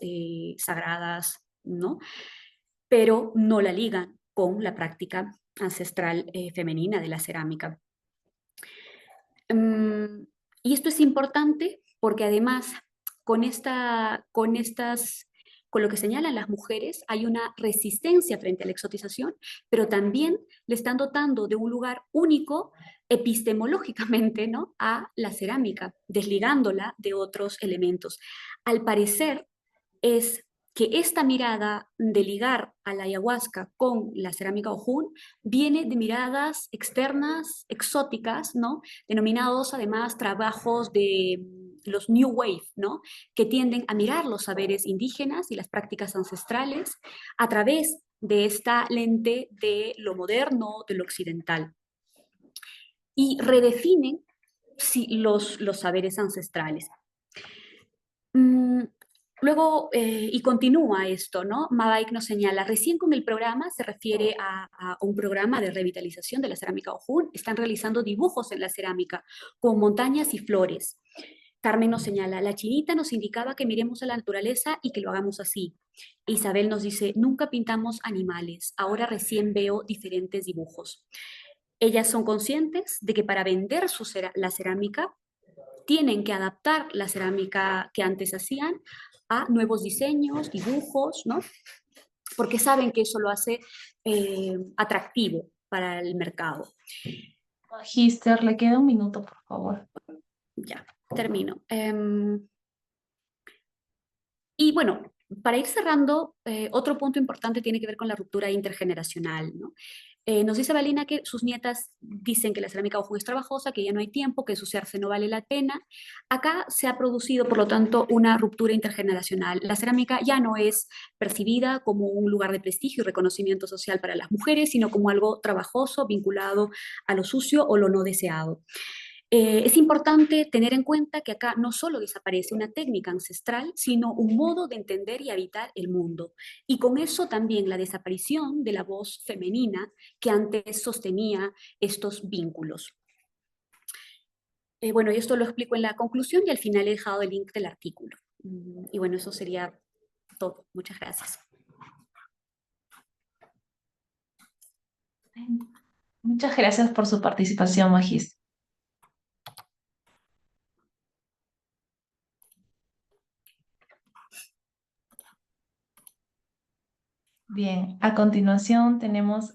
sagradas, ¿no?, pero no la ligan con la práctica ancestral femenina de la cerámica. Y esto es importante porque además con lo que señalan las mujeres hay una resistencia frente a la exotización, pero también le están dotando de un lugar único epistemológicamente, ¿no?, a la cerámica, desligándola de otros elementos. Al parecer es que esta mirada de ligar a la ayahuasca con la cerámica Wajún viene de miradas externas, exóticas, ¿no?, denominados además trabajos de los New Wave, ¿no?, que tienden a mirar los saberes indígenas y las prácticas ancestrales a través de esta lente de lo moderno, de lo occidental. Y redefinen sí, los saberes ancestrales. Mm, Luego, y continúa esto, ¿no? Mabaik nos señala, recién con el programa, se refiere a un programa de revitalización de la cerámica Ojún, están realizando dibujos en la cerámica con montañas y flores. Carmen nos señala, la chinita nos indicaba que miremos a la naturaleza y que lo hagamos así. Isabel nos dice, nunca pintamos animales, ahora recién veo diferentes dibujos. Ellas son conscientes de que para vender la cerámica tienen que adaptar la cerámica que antes hacían a nuevos diseños, dibujos, ¿no? Porque saben que eso lo hace atractivo para el mercado. Magister, le queda un minuto, por favor. Ya, termino. Y bueno, para ir cerrando, otro punto importante tiene que ver con la ruptura intergeneracional, ¿no? Nos dice Valina que sus nietas dicen que la cerámica Ojo es trabajosa, que ya no hay tiempo, que ensuciarse no vale la pena. Acá se ha producido, por lo tanto, una ruptura intergeneracional. La cerámica ya no es percibida como un lugar de prestigio y reconocimiento social para las mujeres, sino como algo trabajoso, vinculado a lo sucio o lo no deseado. Es importante tener en cuenta que acá no solo desaparece una técnica ancestral, sino un modo de entender y habitar el mundo. Y con eso también la desaparición de la voz femenina que antes sostenía estos vínculos. Bueno, y esto lo explico en la conclusión y al final he dejado el link del artículo. Y bueno, eso sería todo. Muchas gracias. Muchas gracias por su participación, Magister. Bien, a continuación tenemos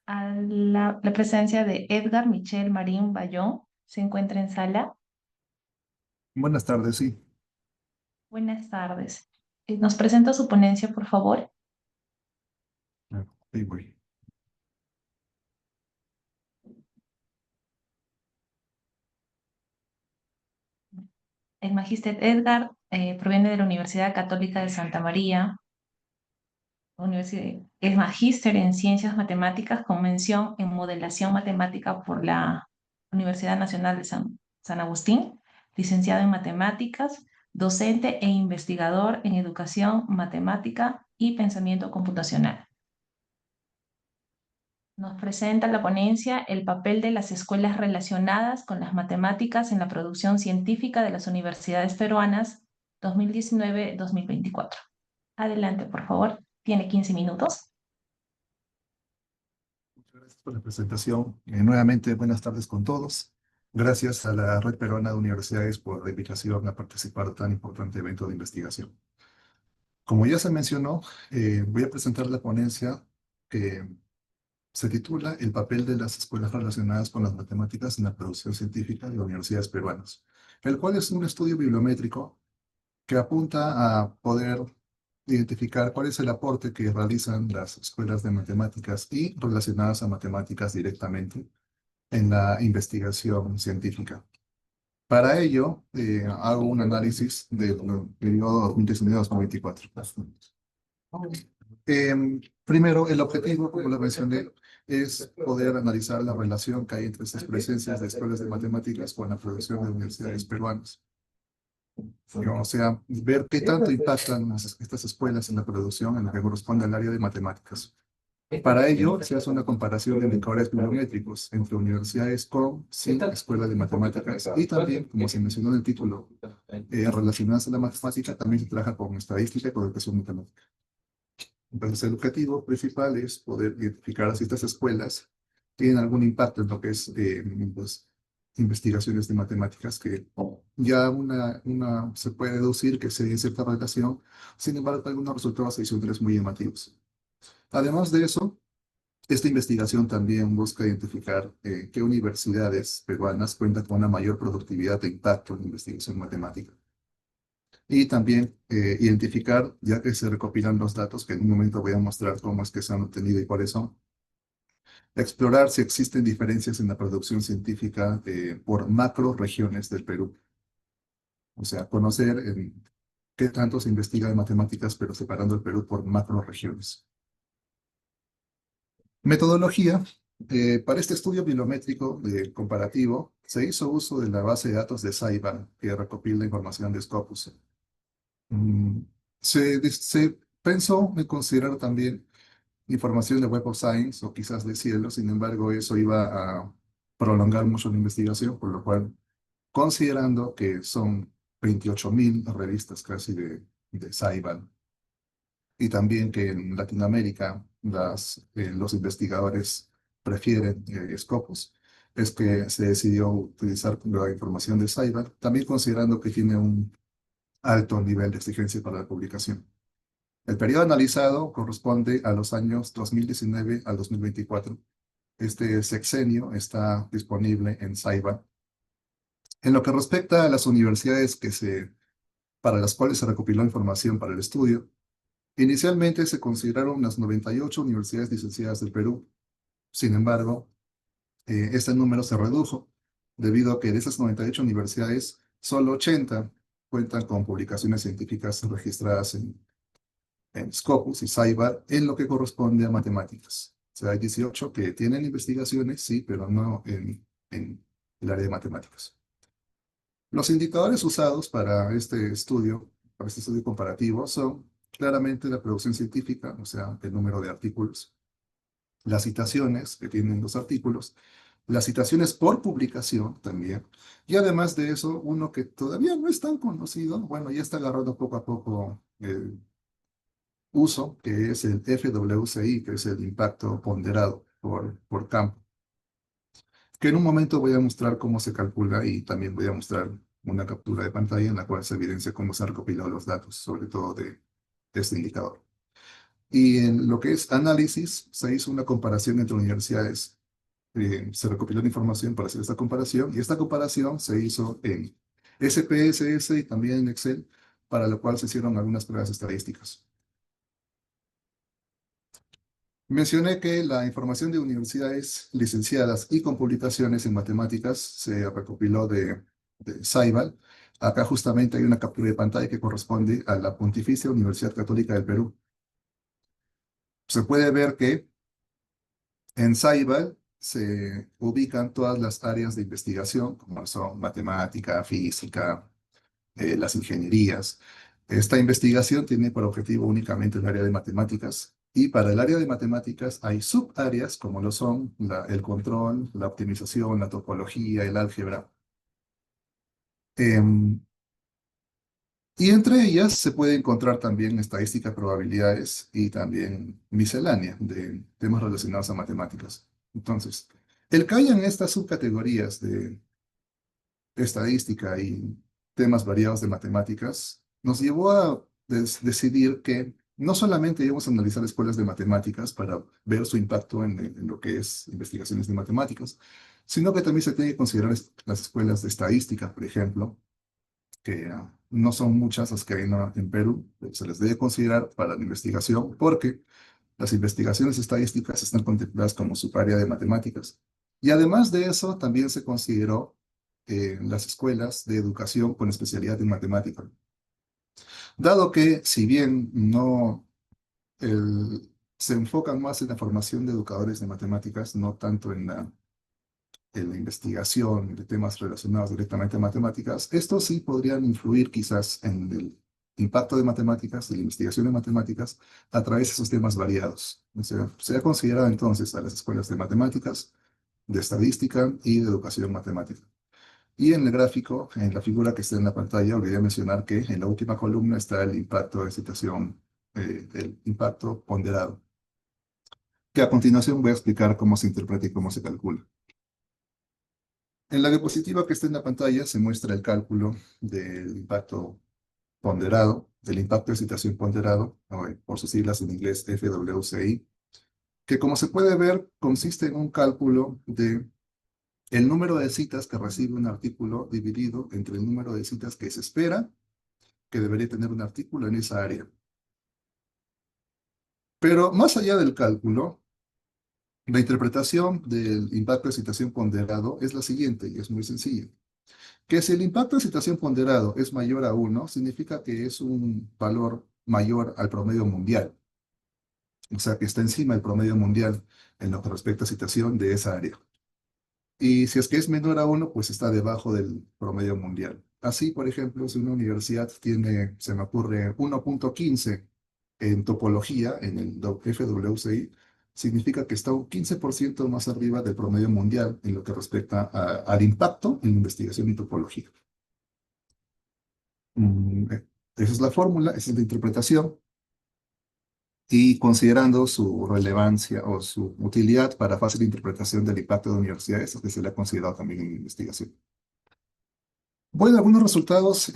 a la presencia de Edgar Michel Marín Bayón. ¿Se encuentra en sala? Buenas tardes, sí. Buenas tardes. ¿Nos presenta su ponencia, por favor? Ahí voy. El magíster Edgar proviene de la Universidad Católica de Santa María. Es magíster en Ciencias Matemáticas con mención en Modelación Matemática por la Universidad Nacional de San Agustín, licenciado en Matemáticas, docente e investigador en Educación, Matemática y Pensamiento Computacional. Nos presenta la ponencia El papel de las escuelas relacionadas con las matemáticas en la producción científica de las universidades peruanas 2019-2024. Adelante, por favor. Tiene 15 minutos. Muchas gracias por la presentación. Nuevamente, buenas tardes con todos. Gracias a la Red Peruana de Universidades por la invitación a participar en tan importante evento de investigación. Como ya se mencionó, voy a presentar la ponencia que se titula El papel de las escuelas relacionadas con las matemáticas en la producción científica de las universidades peruanas, el cual es un estudio bibliométrico que apunta a poder identificar cuál es el aporte que realizan las escuelas de matemáticas y relacionadas a matemáticas directamente en la investigación científica. Para ello, hago un análisis del periodo 2019-2024. Primero, el objetivo, como lo mencioné, es poder analizar la relación que hay entre estas presencias de escuelas de matemáticas con la producción de universidades peruanas. O sea, ver qué tanto impactan estas escuelas en la producción en lo que corresponde al área de matemáticas. Para ello, se hace una comparación de indicadores bibliométricos entre universidades con, sin escuelas de matemáticas y también, como se mencionó en el título, relacionadas a la matemática, también se trabaja con estadística y con educación matemática. Entonces, el objetivo principal es poder identificar si estas escuelas tienen algún impacto en lo que es pues, investigaciones de matemáticas, que ya se puede deducir que se hay cierta relación, sin embargo, algunos resultados adicionales muy llamativos. Además de eso, esta investigación también busca identificar qué universidades peruanas cuentan con una mayor productividad e impacto en investigación matemática. Y también identificar, ya que se recopilan los datos, que en un momento voy a mostrar cómo es que se han obtenido y cuáles son, explorar si existen diferencias en la producción científica por macro regiones del Perú. O sea, conocer qué tanto se investiga de matemáticas, pero separando el Perú por macro regiones. Metodología. Para este estudio bibliométrico comparativo, se hizo uso de la base de datos de Saiban, que recopila información de Scopus. Mm, se pensó en considerar también información de Web of Science o quizás de Cielo, sin embargo, eso iba a prolongar mucho la investigación, por lo cual, considerando que son 28.000 revistas casi de Saiban, y también que en Latinoamérica los investigadores prefieren Scopus, es que se decidió utilizar la información de Saiban, también considerando que tiene un alto nivel de exigencia para la publicación. El periodo analizado corresponde a los años 2019 al 2024. Este sexenio está disponible en Saiban. En lo que respecta a las universidades para las cuales se recopiló información para el estudio, inicialmente se consideraron las 98 universidades licenciadas del Perú. Sin embargo, este número se redujo debido a que de esas 98 universidades, solo 80 cuentan con publicaciones científicas registradas en Scopus y Saiban en lo que corresponde a matemáticas. O sea, hay 18 que tienen investigaciones, sí, pero no en el área de matemáticas. Los indicadores usados para este estudio comparativo, son claramente la producción científica, o sea, el número de artículos, las citaciones que tienen los artículos, las citaciones por publicación también, y además de eso, uno que todavía no es tan conocido, bueno, ya está agarrando poco a poco uso, que es el FWCI, que es el impacto ponderado por campo, que en un momento voy a mostrar cómo se calcula y también voy a mostrar una captura de pantalla en la cual se evidencia cómo se han recopilado los datos, sobre todo de este indicador. Y en lo que es análisis, se hizo una comparación entre universidades. Se recopiló la información para hacer esta comparación, y esta comparación se hizo en SPSS y también en Excel, para lo cual se hicieron algunas pruebas estadísticas. Mencioné que la información de universidades licenciadas y con publicaciones en matemáticas se recopiló de Saiban. Acá justamente hay una captura de pantalla que corresponde a la Pontificia Universidad Católica del Perú. Se puede ver que en Saiban se ubican todas las áreas de investigación, como son matemática, física, las ingenierías. Esta investigación tiene por objetivo únicamente el área de matemáticas, y para el área de matemáticas hay subáreas como lo son el control, la optimización, la topología, el álgebra. Em, y entre ellas se puede encontrar también estadística, probabilidades y también miscelánea de temas relacionados a matemáticas. Entonces, el que hayan estas subcategorías de estadística y temas variados de matemáticas, nos llevó a decidir que no solamente íbamos a analizar escuelas de matemáticas para ver su impacto en lo que es investigaciones de matemáticas, sino que también se tiene que considerar las escuelas de estadística, por ejemplo, que no son muchas las que hay en Perú, pero se les debe considerar para la investigación, porque las investigaciones estadísticas están contempladas como subárea de matemáticas. Y además de eso, también se consideró las escuelas de educación con especialidad en matemática. Dado que, si bien no se enfocan más en la formación de educadores de matemáticas, no tanto en la investigación de temas relacionados directamente a matemáticas, estos sí podrían influir quizás en el impacto de matemáticas, de la investigación de matemáticas, a través de esos temas variados. O sea, se ha considerado entonces a las escuelas de matemáticas, de estadística y de educación matemática. Y en el gráfico, en la figura que está en la pantalla, olvidé mencionar que en la última columna está el impacto de citación, el impacto ponderado, que a continuación voy a explicar cómo se interpreta y cómo se calcula. En la diapositiva que está en la pantalla se muestra el cálculo del impacto ponderado, del impacto de citación ponderado, por sus siglas en inglés FWCI, que, como se puede ver, consiste en un cálculo de el número de citas que recibe un artículo dividido entre el número de citas que se espera que debería tener un artículo en esa área. Pero más allá del cálculo, la interpretación del impacto de citación ponderado es la siguiente, y es muy sencilla. Que si el impacto de citación ponderado es mayor a 1, significa que es un valor mayor al promedio mundial. O sea que está encima del promedio mundial en lo que respecta a citación de esa área. Y si es que es menor a 1, pues está debajo del promedio mundial. Así, por ejemplo, si una universidad tiene, se me ocurre, 1.15 en topología, en el FWCI, significa que está un 15% más arriba del promedio mundial en lo que respecta al impacto en investigación y topología. Esa es la fórmula, esa es la interpretación. Y considerando su relevancia o su utilidad para fácil interpretación del impacto de universidades, es que se le ha considerado también en investigación. Bueno, algunos resultados.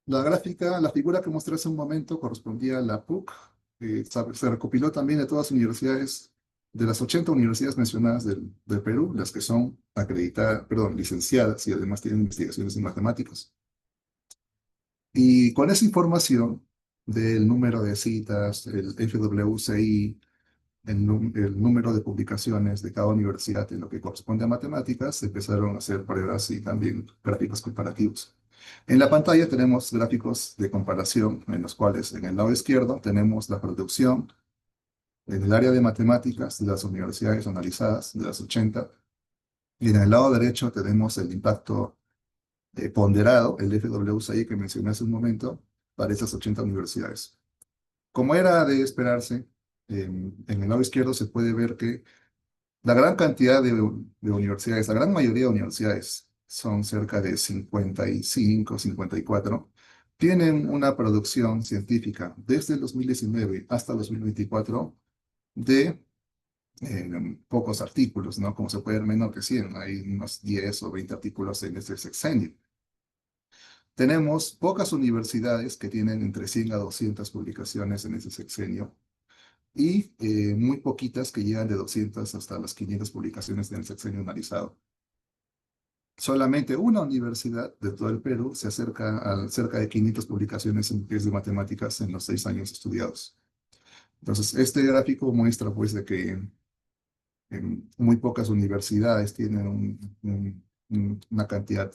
La gráfica, la figura que mostré hace un momento correspondía a la PUC. Se recopiló también de todas las universidades, de las 80 universidades mencionadas del Perú, las que son acreditadas, perdón, licenciadas y además tienen investigaciones en matemáticas. Y con esa información del número de citas, el FWCI, el número de publicaciones de cada universidad en lo que corresponde a matemáticas, se empezaron a hacer pruebas y también gráficos comparativos. En la pantalla tenemos gráficos de comparación en los cuales en el lado izquierdo tenemos la producción en el área de matemáticas de las universidades analizadas, de las 80, y en el lado derecho tenemos el impacto ponderado, el FWCI que mencioné hace un momento, para esas 80 universidades. Como era de esperarse, en el lado izquierdo se puede ver que la gran cantidad de universidades, la gran mayoría de universidades, son cerca de 55, 54, tienen una producción científica desde el 2019 hasta el 2024 de pocos artículos, ¿no? Como se puede ver, menos que 100, hay unos 10 o 20 artículos en este sexenio. Tenemos pocas universidades que tienen entre 100 a 200 publicaciones en ese sexenio y muy poquitas que llegan de 200 hasta las 500 publicaciones en el sexenio analizado. Solamente una universidad de todo el Perú se acerca a cerca de 500 publicaciones en test de matemáticas en los 6 años estudiados. Entonces, este gráfico muestra pues de que muy pocas universidades tienen una cantidad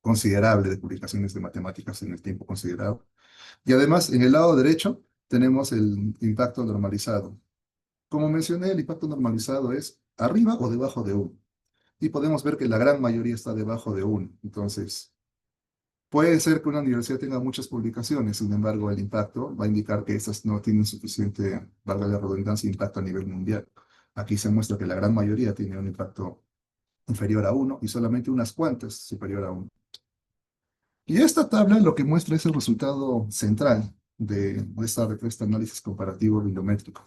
considerable de publicaciones de matemáticas en el tiempo considerado. Y además, en el lado derecho tenemos el impacto normalizado. Como mencioné, el impacto normalizado es arriba o debajo de 1. Y podemos ver que la gran mayoría está debajo de 1. Entonces, puede ser que una universidad tenga muchas publicaciones, sin embargo, el impacto va a indicar que estas no tienen suficiente, valga la redundancia, impacto a nivel mundial. Aquí se muestra que la gran mayoría tiene un impacto inferior a 1 y solamente unas cuantas superior a 1. Y esta tabla lo que muestra es el resultado central de este análisis comparativo bibliométrico.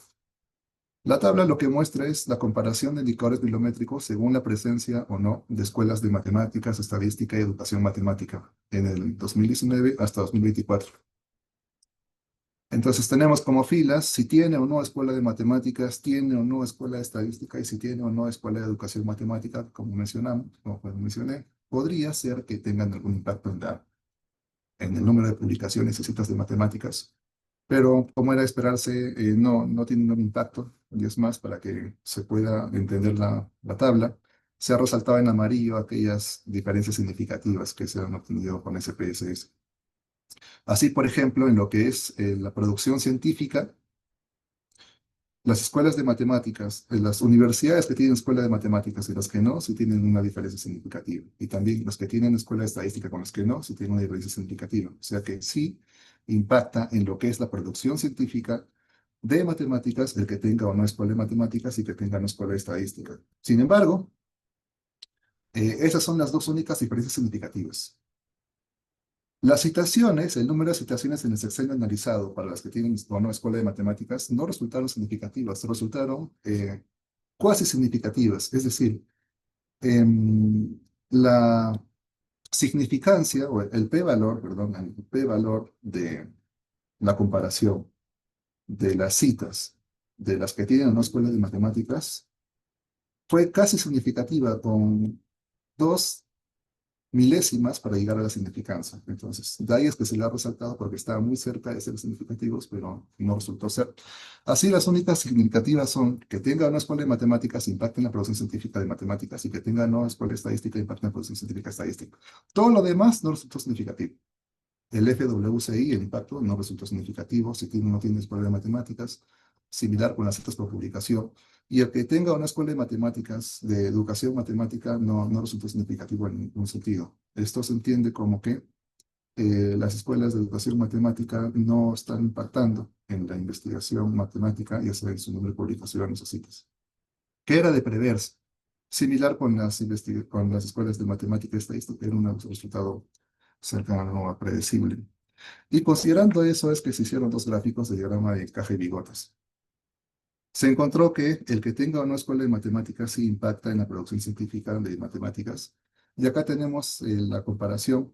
La tabla lo que muestra es la comparación de indicadores bibliométricos según la presencia o no de escuelas de matemáticas, estadística y educación matemática en el 2019 hasta 2024. Entonces tenemos como filas si tiene o no escuela de matemáticas, tiene o no escuela de estadística y si tiene o no escuela de educación matemática, como mencionamos, como mencioné, podría ser que tengan algún impacto en el número de publicaciones y citas de matemáticas. Pero como era de esperarse, no tiene ningún impacto. Y es más, para que se pueda entender la tabla, se ha resaltado en amarillo aquellas diferencias significativas que se han obtenido con SPSS. Así, por ejemplo, en lo que es la producción científica, las escuelas de matemáticas, las universidades que tienen escuela de matemáticas y las que no, sí tienen una diferencia significativa. Y también los que tienen escuela de estadística con los que no, sí tienen una diferencia significativa. O sea que sí impacta en lo que es la producción científica de matemáticas, el que tenga o no escuela de matemáticas y que tenga o no escuela de estadística. Sin embargo, esas son las dos únicas diferencias significativas. Las citaciones, el número de citaciones en el sexenio analizado para las que tienen o no escuela de matemáticas no resultaron significativas, resultaron cuasi significativas. Es decir, la significancia o el p-valor, perdón, el p-valor de la comparación de las citas de las que tienen o no escuela de matemáticas fue casi significativa con 2 milésimas para llegar a la significancia. Entonces, de ahí es que se le ha resaltado porque estaba muy cerca de ser significativos, pero no resultó ser. Así, las únicas significativas son que tenga una escuela de matemáticas, impacte en la producción científica de matemáticas, y que tenga una escuela de estadística, impacte en la producción científica estadística. Todo lo demás no resultó significativo. El FWCI, el impacto, no resultó significativo si tiene o no tiene escuela de matemáticas, similar con las citas por publicación. Y el que tenga una escuela de matemáticas, de educación matemática, no resultó significativo en ningún sentido. Esto se entiende como que las escuelas de educación matemática no están impactando en la investigación matemática, ya sea en su número de publicaciones o citas. ¿Qué era de preverse? Similar con con las escuelas de matemática y estadística, era un resultado cercano a predecible. Y considerando eso es que se hicieron dos gráficos de diagrama de caja y bigotes. Se encontró que el que tenga una escuela de matemáticas sí impacta en la producción científica de matemáticas. Y acá tenemos la comparación.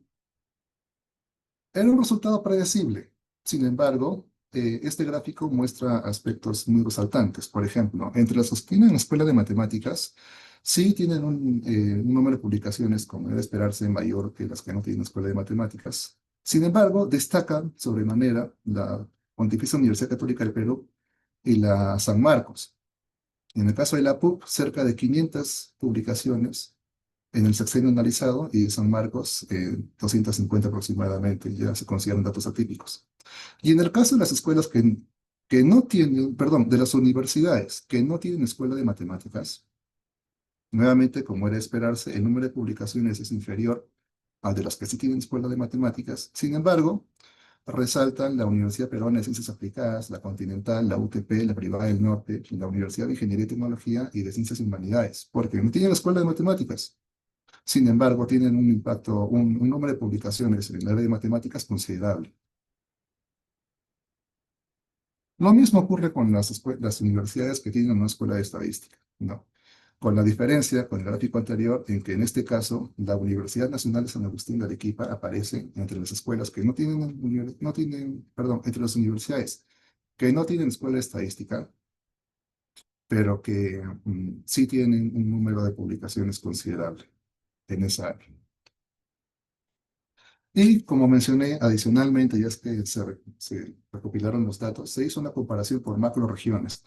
Era un resultado predecible. Sin embargo, este gráfico muestra aspectos muy resaltantes. Por ejemplo, entre los que tienen escuela de matemáticas, sí tienen un número de publicaciones, como debe esperarse, mayor que las que no tienen escuela de matemáticas. Sin embargo, destacan sobremanera la Pontificia Universidad Católica del Perú y la San Marcos. En el caso de la PUC, cerca de 500 publicaciones en el sexenio analizado y San Marcos, 250 aproximadamente, ya se consideran datos atípicos. Y en el caso de las escuelas que no tienen, perdón, de las universidades que no tienen escuela de matemáticas, nuevamente, como era de esperarse, el número de publicaciones es inferior al de las que sí tienen escuela de matemáticas. Sin embargo, resaltan la Universidad Peruana de Ciencias Aplicadas, la Continental, la UTP, la Privada del Norte, la Universidad de Ingeniería y Tecnología y de Ciencias y Humanidades, porque no tienen escuela de matemáticas. Sin embargo, tienen un impacto, un número de publicaciones en el área de matemáticas considerable. Lo mismo ocurre con las universidades que tienen una escuela de estadística, ¿no? Con la diferencia, con el gráfico anterior, en que en este caso la Universidad Nacional de San Agustín de Arequipa aparece entre las escuelas que perdón, entre las universidades que no tienen escuela de estadística, pero que sí tienen un número de publicaciones considerable en esa área. Y como mencioné, adicionalmente, ya es que se recopilaron los datos, se hizo una comparación por macroregiones.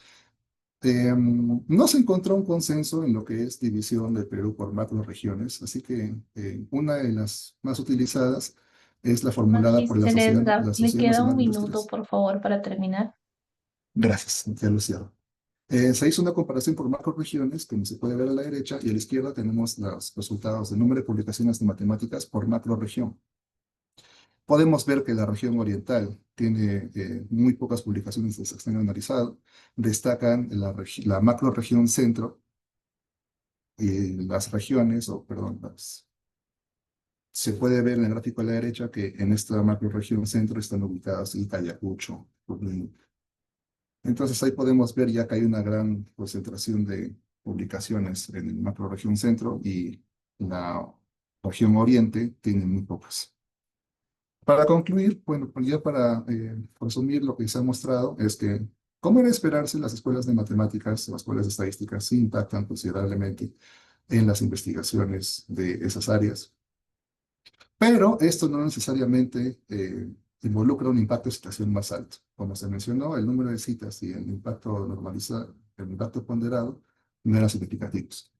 No se encontró un consenso en lo que es división del Perú por macroregiones, así que una de las más utilizadas es la formulada por Magíster Edgar, la le Sociedad queda un Nacional de minuto, Industrias. por favor, para terminar. Gracias, ya lo cierro. Se hizo una comparación por macroregiones, como se puede ver a la derecha, y a la izquierda tenemos los resultados del número de publicaciones de matemáticas por macroregión. Podemos ver que la región oriental tiene muy pocas publicaciones de sexenio analizado. Destacan la macroregión centro y las regiones, o perdón, se puede ver en el gráfico a la derecha que en esta macroregión centro están ubicadas Ica, Ayacucho, Junín. Entonces ahí podemos ver ya que hay una gran concentración de publicaciones en la macroregión centro y la región oriente tiene muy pocas. Para concluir, bueno, pues ya para resumir lo que se ha mostrado es que, como era de esperarse, las escuelas de matemáticas, las escuelas de estadísticas sí impactan considerablemente en las investigaciones de esas áreas, pero esto no necesariamente involucra un impacto de citación más alto. Como se mencionó, el número de citas y el impacto normalizado, el impacto ponderado, no eran significativos.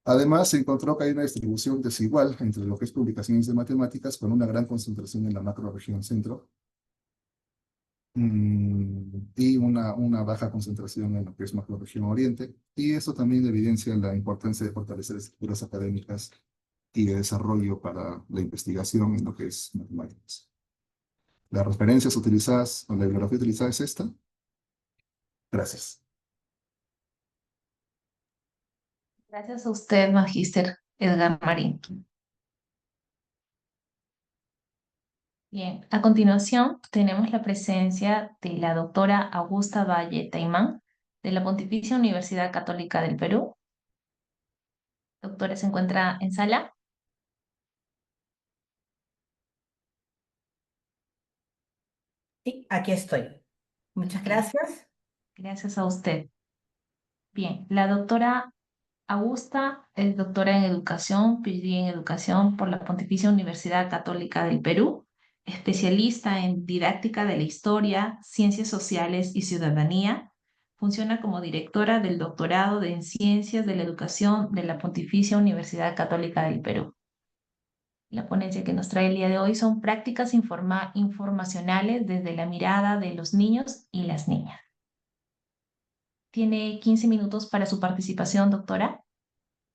Además, se encontró que hay una distribución desigual entre lo que es publicaciones de matemáticas con una gran concentración en la macroregión centro y una baja concentración en lo que es macroregión oriente. Y eso también evidencia la importancia de fortalecer estructuras académicas y de desarrollo para la investigación en lo que es matemáticas. Las referencias utilizadas o la bibliografía utilizada es esta. Gracias. Gracias a usted, Magíster Edgar Marín. Bien, a continuación tenemos la presencia de la doctora Augusta Valle Taimán, de la Pontificia Universidad Católica del Perú. Doctora, ¿se encuentra en sala? Sí, aquí estoy. Muchas Ok, gracias. gracias a usted. Bien, la doctora Augusta es doctora en Educación, PhD en Educación por la Pontificia Universidad Católica del Perú, especialista en Didáctica de la Historia, Ciencias Sociales y Ciudadanía. Funciona como directora del doctorado en Ciencias de la Educación de la Pontificia Universidad Católica del Perú. la ponencia que nos trae el día de hoy son prácticas informacionales desde la mirada de los niños y las niñas. Tiene 15 minutos para su participación, doctora.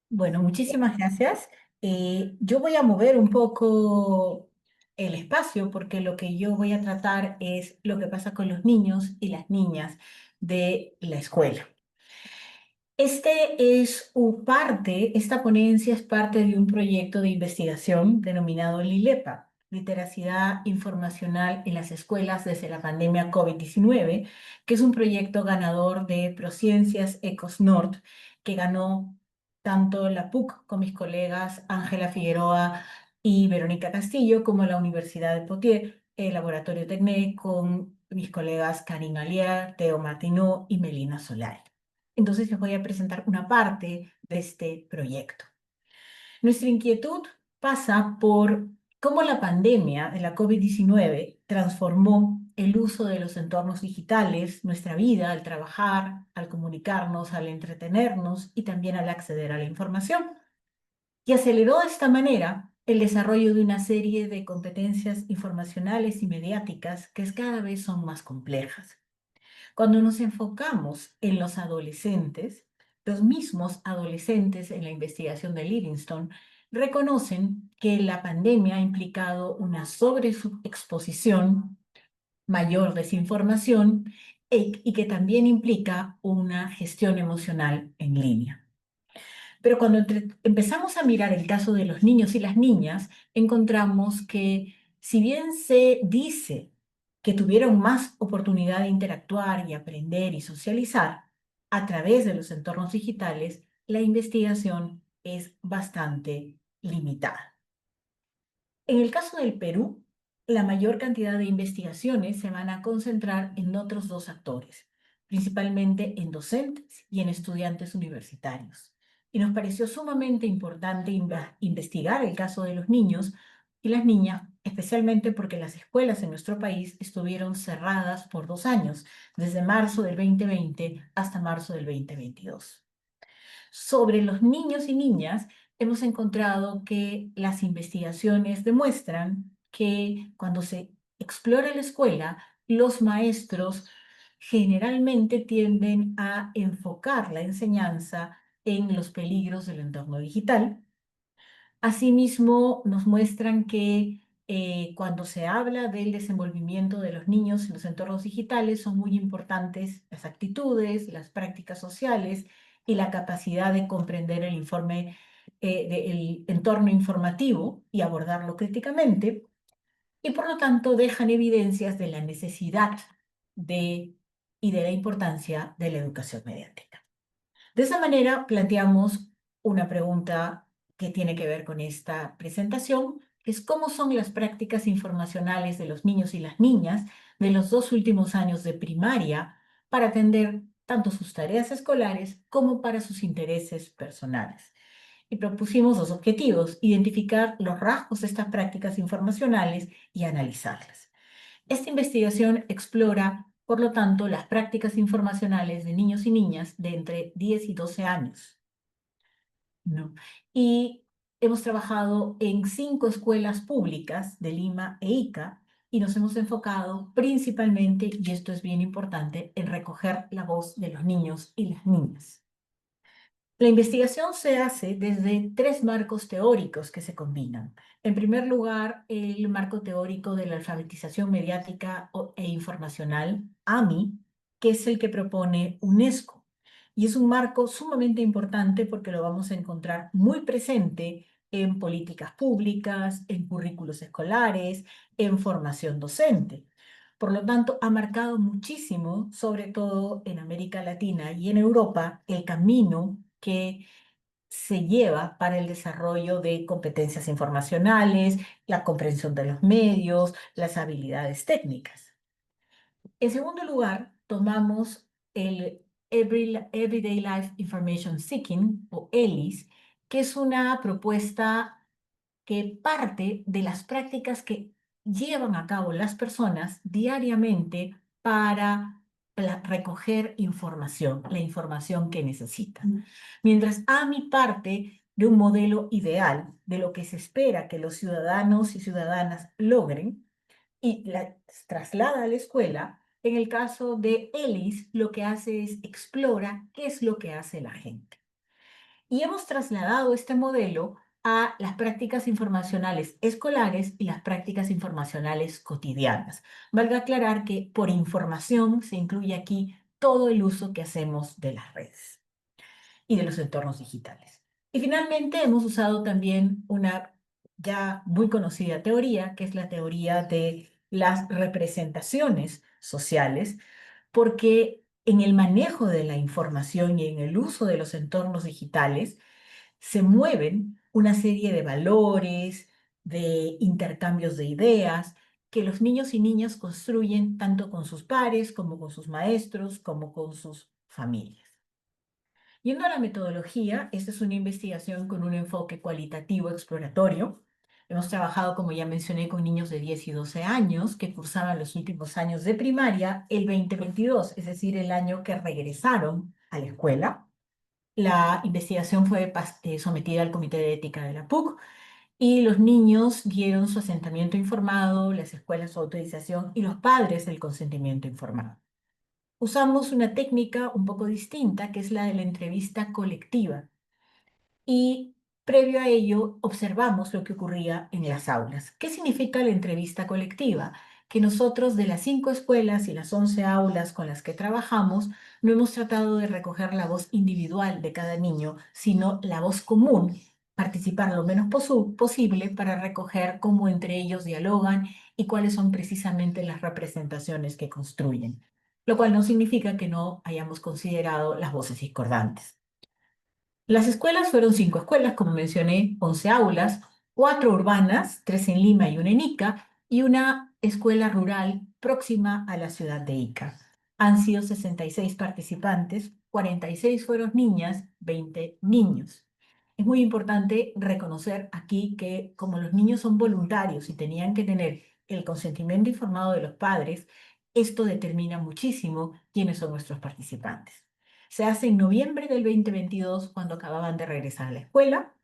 Bueno, muchísimas gracias. Yo voy a mover un poco el espacio porque lo que yo voy a tratar es lo que pasa con los niños y las niñas de la escuela. Esta ponencia es parte de un proyecto de investigación denominado LILEPA, Literacidad Informacional en las Escuelas desde la pandemia COVID-19, que es un proyecto ganador de Prociencias Ecos Nord, que ganó tanto la PUC con mis colegas Ángela Figueroa y Verónica Castillo, como la Universidad de Poitiers, el Laboratorio Tecné, con mis colegas Karine Alier, Theo Martineau y Melina Solari. Entonces les voy a presentar una parte de este proyecto. Nuestra inquietud pasa por cómo la pandemia de la COVID-19 transformó el uso de los entornos digitales, nuestra vida, al trabajar, al comunicarnos, al entretenernos y también al acceder a la información. Y aceleró de esta manera el desarrollo de una serie de competencias informacionales y mediáticas que cada vez son más complejas. Cuando nos enfocamos en los adolescentes, los mismos adolescentes en la investigación de Livingstone reconocen que la pandemia ha implicado una sobreexposición, mayor desinformación y que también implica una gestión emocional en línea. Pero cuando empezamos a mirar el caso de los niños y las niñas, encontramos que si bien se dice que tuvieron más oportunidad de interactuar y aprender y socializar a través de los entornos digitales, la investigación es bastante limitada. En el caso del Perú, la mayor cantidad de investigaciones se van a concentrar en otros dos actores, principalmente en docentes y en estudiantes universitarios. Y nos pareció sumamente importante investigar el caso de los niños y las niñas, especialmente porque las escuelas en nuestro país estuvieron cerradas por 2 años, desde marzo del 2020 hasta marzo del 2022. Sobre los niños y niñas, hemos encontrado que las investigaciones demuestran que cuando se explora la escuela, los maestros generalmente tienden a enfocar la enseñanza en los peligros del entorno digital. Asimismo, nos muestran que cuando se habla del desenvolvimiento de los niños en los entornos digitales, son muy importantes las actitudes, las prácticas sociales y la capacidad de comprender el del entorno informativo y abordarlo críticamente, y por lo tanto dejan evidencias de la necesidad y de la importancia de la educación mediática. De esa manera planteamos una pregunta que tiene que ver con esta presentación, que es cómo son las prácticas informacionales de los niños y las niñas de los 2 últimos años de primaria para atender tanto sus tareas escolares como para sus intereses personales. Y propusimos 2 objetivos: identificar los rasgos de estas prácticas informacionales y analizarlas. Esta investigación explora, por lo tanto, las prácticas informacionales de niños y niñas de entre 10 y 12 años, ¿no? Y hemos trabajado en 5 escuelas públicas de Lima e Ica y nos hemos enfocado principalmente, y esto es bien importante, en recoger la voz de los niños y las niñas. La investigación se hace desde 3 marcos teóricos que se combinan. En primer lugar, el marco teórico de la alfabetización mediática e informacional, AMI, que es el que propone UNESCO. Y es un marco sumamente importante porque lo vamos a encontrar muy presente en políticas públicas, en currículos escolares, en formación docente. Por lo tanto, ha marcado muchísimo, sobre todo en América Latina y en Europa, el camino que se lleva para el desarrollo de competencias informacionales, la comprensión de los medios, las habilidades técnicas. En segundo lugar, tomamos el Everyday Life Information Seeking, o ELIS, que es una propuesta que parte de las prácticas que llevan a cabo las personas diariamente para recoger información, la información que necesitan. Mientras AMI parte de un modelo ideal de lo que se espera que los ciudadanos y ciudadanas logren y la traslada a la escuela. En el caso de ELIS, lo que hace es explora qué es lo que hace la gente. Y hemos trasladado este modelo a las prácticas informacionales escolares y las prácticas informacionales cotidianas. Valga aclarar que por información se incluye aquí todo el uso que hacemos de las redes y de los entornos digitales. Y finalmente hemos usado también una ya muy conocida teoría, que es la teoría de las representaciones sociales, porque en el manejo de la información y en el uso de los entornos digitales se mueven una serie de valores, de intercambios de ideas, que los niños y niñas construyen tanto con sus pares, como con sus maestros, como con sus familias. Yendo a la metodología, esta es una investigación con un enfoque cualitativo exploratorio. Hemos trabajado, como ya mencioné, con niños de 10 y 12 años que cursaban los últimos años de primaria, el 2022, es decir, el año que regresaron a la escuela. La investigación fue sometida al Comité de Ética de la PUC y los niños dieron su asentimiento informado, las escuelas su autorización y los padres el consentimiento informado. Usamos una técnica un poco distinta, que es la de la entrevista colectiva. Y previo a ello, observamos lo que ocurría en las aulas. ¿Qué significa la entrevista colectiva? Que nosotros de las 5 escuelas y las 11 aulas con las que trabajamos, no hemos tratado de recoger la voz individual de cada niño, sino la voz común, participar lo menos posible para recoger cómo entre ellos dialogan y cuáles son precisamente las representaciones que construyen, lo cual no significa que no hayamos considerado las voces discordantes. Las escuelas fueron 5 escuelas, como mencioné, 11 aulas, 4 urbanas, 3 en Lima y una en Ica, y una escuela rural próxima a la ciudad de Ica. Han sido 66 participantes, 46 fueron niñas, 20 niños. Es muy importante reconocer aquí que como los niños son voluntarios y tenían que tener el consentimiento informado de los padres, esto determina muchísimo quiénes son nuestros participantes. Se hace en noviembre del 2022, cuando acababan de regresar a la escuela.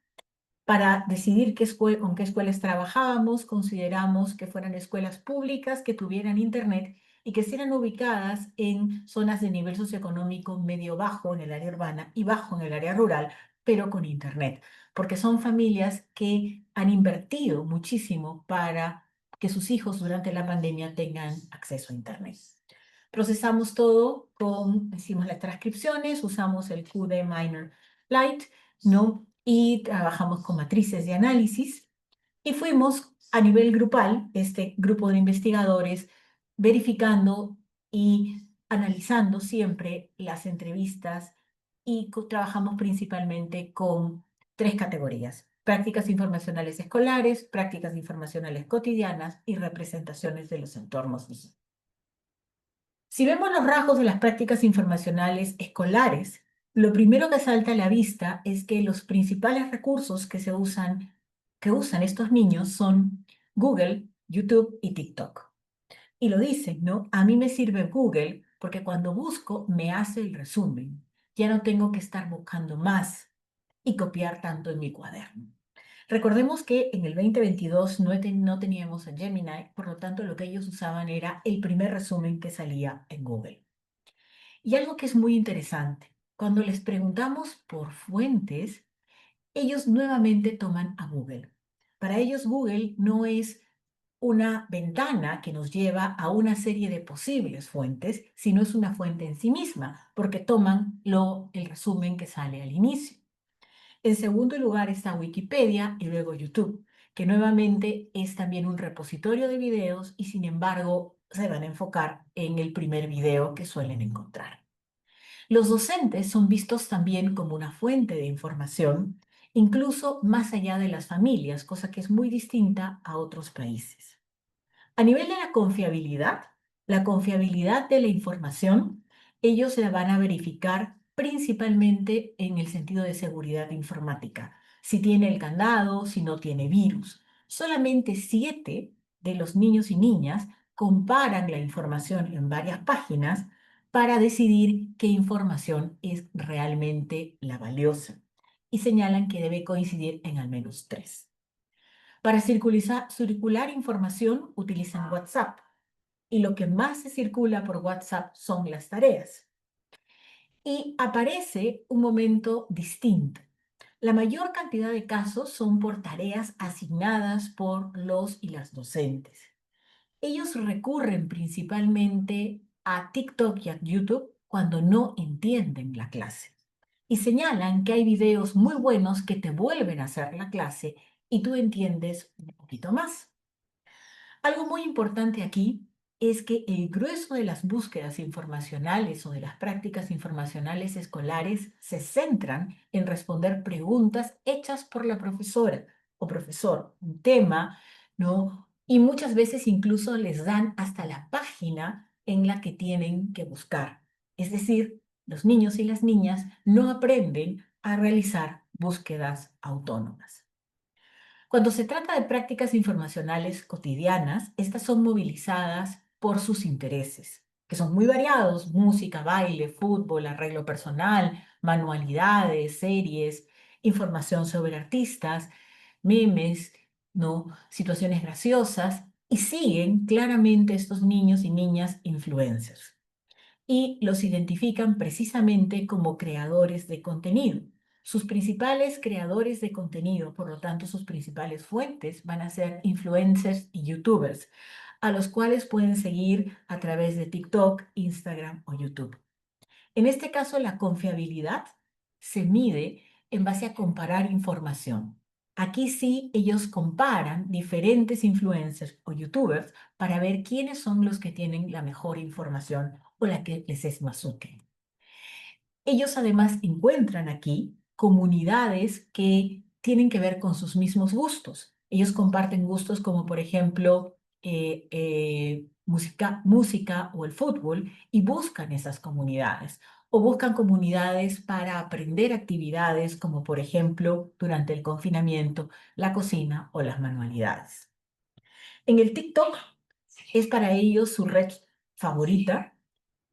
Para decidir con qué escuelas trabajábamos, consideramos que fueran escuelas públicas que tuvieran internet y que estuvieran ubicadas en zonas de nivel socioeconómico medio-bajo en el área urbana y bajo en el área rural, pero con internet, porque son familias que han invertido muchísimo para que sus hijos durante la pandemia tengan acceso a internet. Procesamos todo hicimos las transcripciones, usamos el QD Minor Lite, ¿no? Y trabajamos con matrices de análisis y fuimos a nivel grupal, este grupo de investigadores, verificando y analizando siempre las entrevistas y trabajamos principalmente con 3 categorías: prácticas informacionales escolares, prácticas informacionales cotidianas y representaciones de los entornos digitales. Si vemos los rasgos de las prácticas informacionales escolares, lo primero que salta a la vista es que los principales recursos que usan estos niños son Google, YouTube y TikTok. Y lo dicen, ¿no? A mí me sirve Google porque cuando busco me hace el resumen. Ya no tengo que estar buscando más y copiar tanto en mi cuaderno. Recordemos que en el 2022 no teníamos a Gemini, por lo tanto lo que ellos usaban era el primer resumen que salía en Google. Y algo que es muy interesante, cuando les preguntamos por fuentes, ellos nuevamente toman a Google. Para ellos Google no es una ventana que nos lleva a una serie de posibles fuentes, sino es una fuente en sí misma, porque toman el resumen que sale al inicio. En segundo lugar está Wikipedia y luego YouTube, que nuevamente es también un repositorio de videos y sin embargo se van a enfocar en el primer video que suelen encontrar. Los docentes son vistos también como una fuente de información, incluso más allá de las familias, cosa que es muy distinta a otros países. A nivel de la confiabilidad de la información, ellos la van a verificar principalmente en el sentido de seguridad informática. Si tiene el candado, si no tiene virus. Solamente 7 de los niños y niñas comparan la información en varias páginas para decidir qué información es realmente la valiosa. y señalan que debe coincidir en al menos 3. Para circular información utilizan WhatsApp y lo que más se circula por WhatsApp son las tareas. Y aparece un momento distinto. La mayor cantidad de casos son por tareas asignadas por los y las docentes. Ellos recurren principalmente a TikTok y a YouTube cuando no entienden la clase. Y señalan que hay videos muy buenos que te vuelven a hacer la clase y tú entiendes un poquito más. Algo muy importante aquí es que el grueso de las búsquedas informacionales o de las prácticas informacionales escolares se centran en responder preguntas hechas por la profesora o profesor, un tema, ¿no? Y muchas veces incluso les dan hasta la página en la que tienen que buscar. Es decir, los niños y las niñas no aprenden a realizar búsquedas autónomas. Cuando se trata de prácticas informacionales cotidianas, estas son movilizadas por sus intereses, que son muy variados: música, baile, fútbol, arreglo personal, manualidades, series, información sobre artistas, memes, ¿no? Situaciones graciosas, y siguen claramente estos niños y niñas influencers y los identifican precisamente como creadores de contenido. Sus principales creadores de contenido, por lo tanto, sus principales fuentes van a ser influencers y youtubers, a los cuales pueden seguir a través de TikTok, Instagram o YouTube. En este caso, la confiabilidad se mide en base a comparar información. Aquí sí, ellos comparan diferentes influencers o youtubers para ver quiénes son los que tienen la mejor información o la que les es más útil. Ellos además encuentran aquí comunidades que tienen que ver con sus mismos gustos. Ellos comparten gustos como, por ejemplo, música o el fútbol, y buscan esas comunidades. O buscan comunidades para aprender actividades como, por ejemplo, durante el confinamiento, la cocina o las manualidades. En el TikTok es para ellos su red favorita.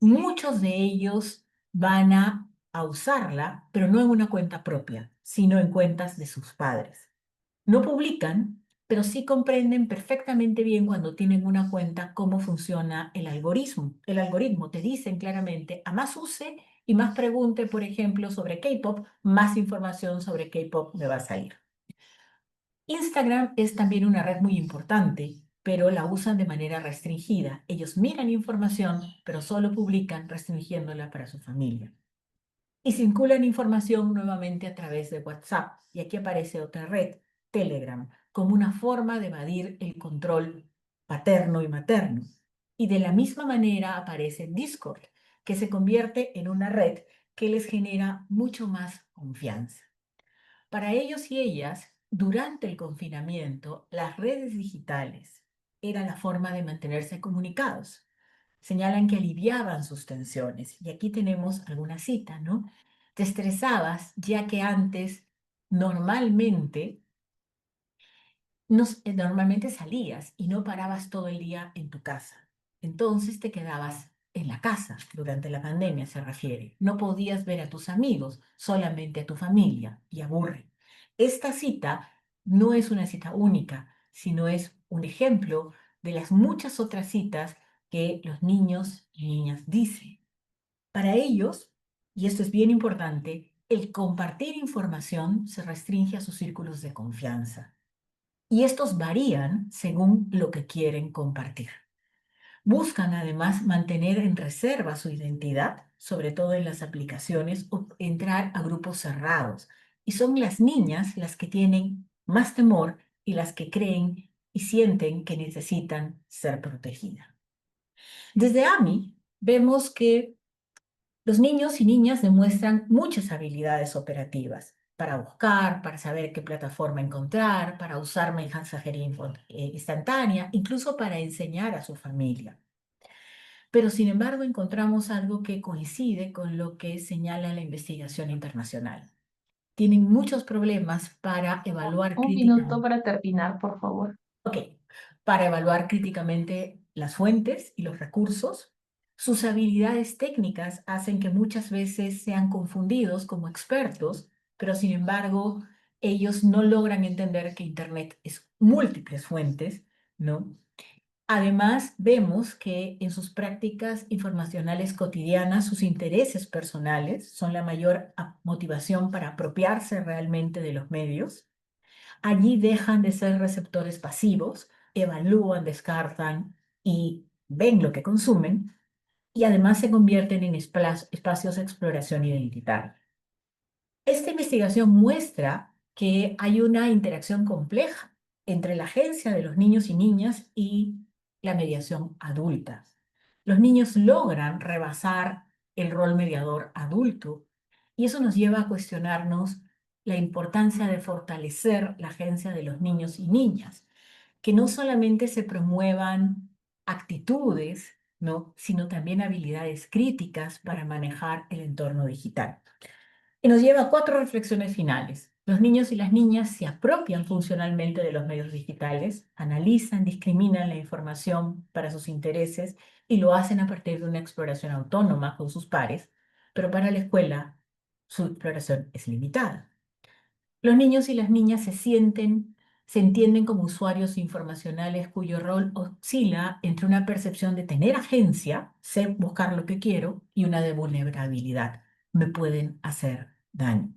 Muchos de ellos van a usarla, pero no en una cuenta propia, sino en cuentas de sus padres. No publican, pero sí comprenden perfectamente bien cuando tienen una cuenta cómo funciona el algoritmo. El algoritmo te dicen claramente: a más use y más pregunte, por ejemplo, sobre K-pop, más información sobre K-pop me va a salir. Instagram es también una red muy importante, pero la usan de manera restringida. Ellos miran información, pero solo publican restringiéndola para su familia. Y circulan información nuevamente a través de WhatsApp. Y aquí aparece otra red, Telegram, como una forma de evadir el control paterno y materno. Y de la misma manera aparece Discord, que se convierte en una red que les genera mucho más confianza. Para ellos y ellas, durante el confinamiento, las redes digitales eran la forma de mantenerse comunicados. Señalan que aliviaban sus tensiones. Y aquí tenemos alguna cita, ¿no? Te estresabas ya que antes normalmente normalmente salías y no parabas todo el día en tu casa. Entonces te quedabas en la casa durante la pandemia, se refiere. No podías ver a tus amigos, solamente a tu familia, y aburre. Esta cita no es una cita única, sino es un ejemplo de las muchas otras citas que los niños y niñas dicen. Para ellos, y esto es bien importante, el compartir información se restringe a sus círculos de confianza. Y estos varían según lo que quieren compartir. Buscan además mantener en reserva su identidad, sobre todo en las aplicaciones, o entrar a grupos cerrados. Y son las niñas las que tienen más temor y las que creen y sienten que necesitan ser protegidas. Desde AMI vemos que los niños y niñas demuestran muchas habilidades operativas para buscar, para saber qué plataforma encontrar, para usar mensajería instantánea, incluso para enseñar a su familia. Pero sin embargo encontramos algo que coincide con lo que señala la investigación internacional. Tienen muchos problemas para evaluar Un minuto para terminar, por favor. para evaluar críticamente las fuentes y los recursos. Sus habilidades técnicas hacen que muchas veces sean confundidos como expertos, pero sin embargo, ellos no logran entender que Internet es múltiples fuentes, ¿no? Además, vemos que en sus prácticas informacionales cotidianas, sus intereses personales son la mayor motivación para apropiarse realmente de los medios. Allí dejan de ser receptores pasivos, evalúan, descartan y ven lo que consumen, y además se convierten en espacios de exploración identitaria. Esta investigación muestra que hay una interacción compleja entre la agencia de los niños y niñas y la mediación adulta. Los niños logran rebasar el rol mediador adulto y eso nos lleva a cuestionarnos la importancia de fortalecer la agencia de los niños y niñas, que no solamente se promuevan actitudes, ¿no?, sino también habilidades críticas para manejar el entorno digital. Y nos lleva a 4 reflexiones finales. Los niños y las niñas se apropian funcionalmente de los medios digitales, analizan, discriminan la información para sus intereses y lo hacen a partir de una exploración autónoma con sus pares, pero para la escuela su exploración es limitada. Los niños y las niñas se entienden como usuarios informacionales cuyo rol oscila entre una percepción de tener agencia, sé buscar lo que quiero, y una de vulnerabilidad. Me pueden hacer daño.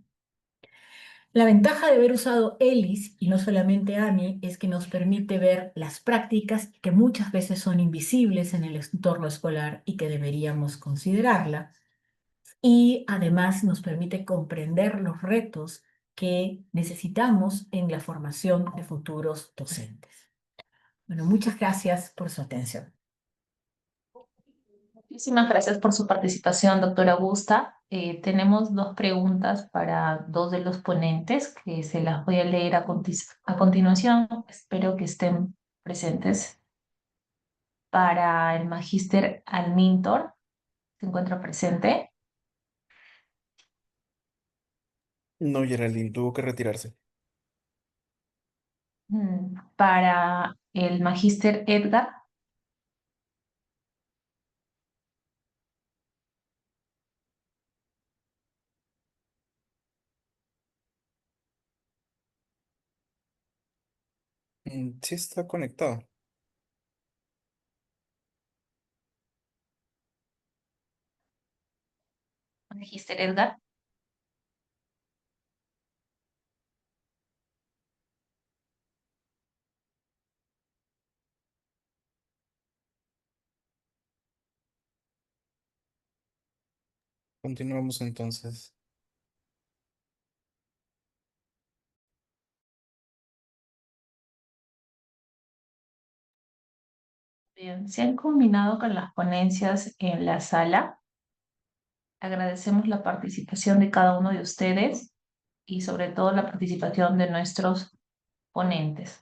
La ventaja de haber usado ELIS y no solamente AMI es que nos permite ver las prácticas que muchas veces son invisibles en el entorno escolar y que deberíamos considerarla. Y además nos permite comprender los retos que necesitamos en la formación de futuros docentes. Bueno, muchas gracias por su atención. Muchísimas gracias por su participación, doctora Augusta. Tenemos 2 preguntas para 2 de los ponentes que se las voy a leer a continuación. Espero que estén presentes. Para el magíster Almintor, ¿se encuentra presente? No, Geraldine, tuvo que retirarse. Para el magíster Edgar. Sí está conectado. Magíster Edgar. Continuamos entonces. Bien, se han combinado con las ponencias en la sala. Agradecemos la participación de cada uno de ustedes y sobre todo la participación de nuestros ponentes.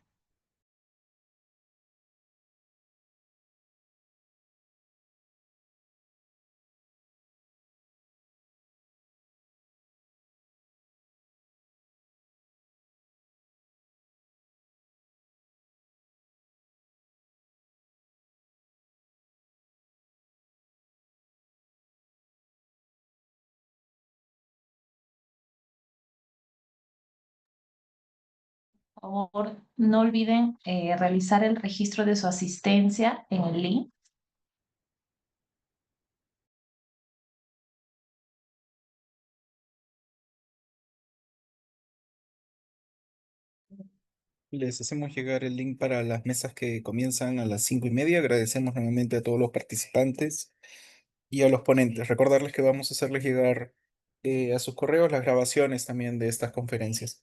Por favor, no olviden realizar el registro de su asistencia en el link. Les hacemos llegar el link para las mesas que comienzan a las 5:30. Agradecemos nuevamente a todos los participantes y a los ponentes. Recordarles que vamos a hacerles llegar a sus correos las grabaciones también de estas conferencias.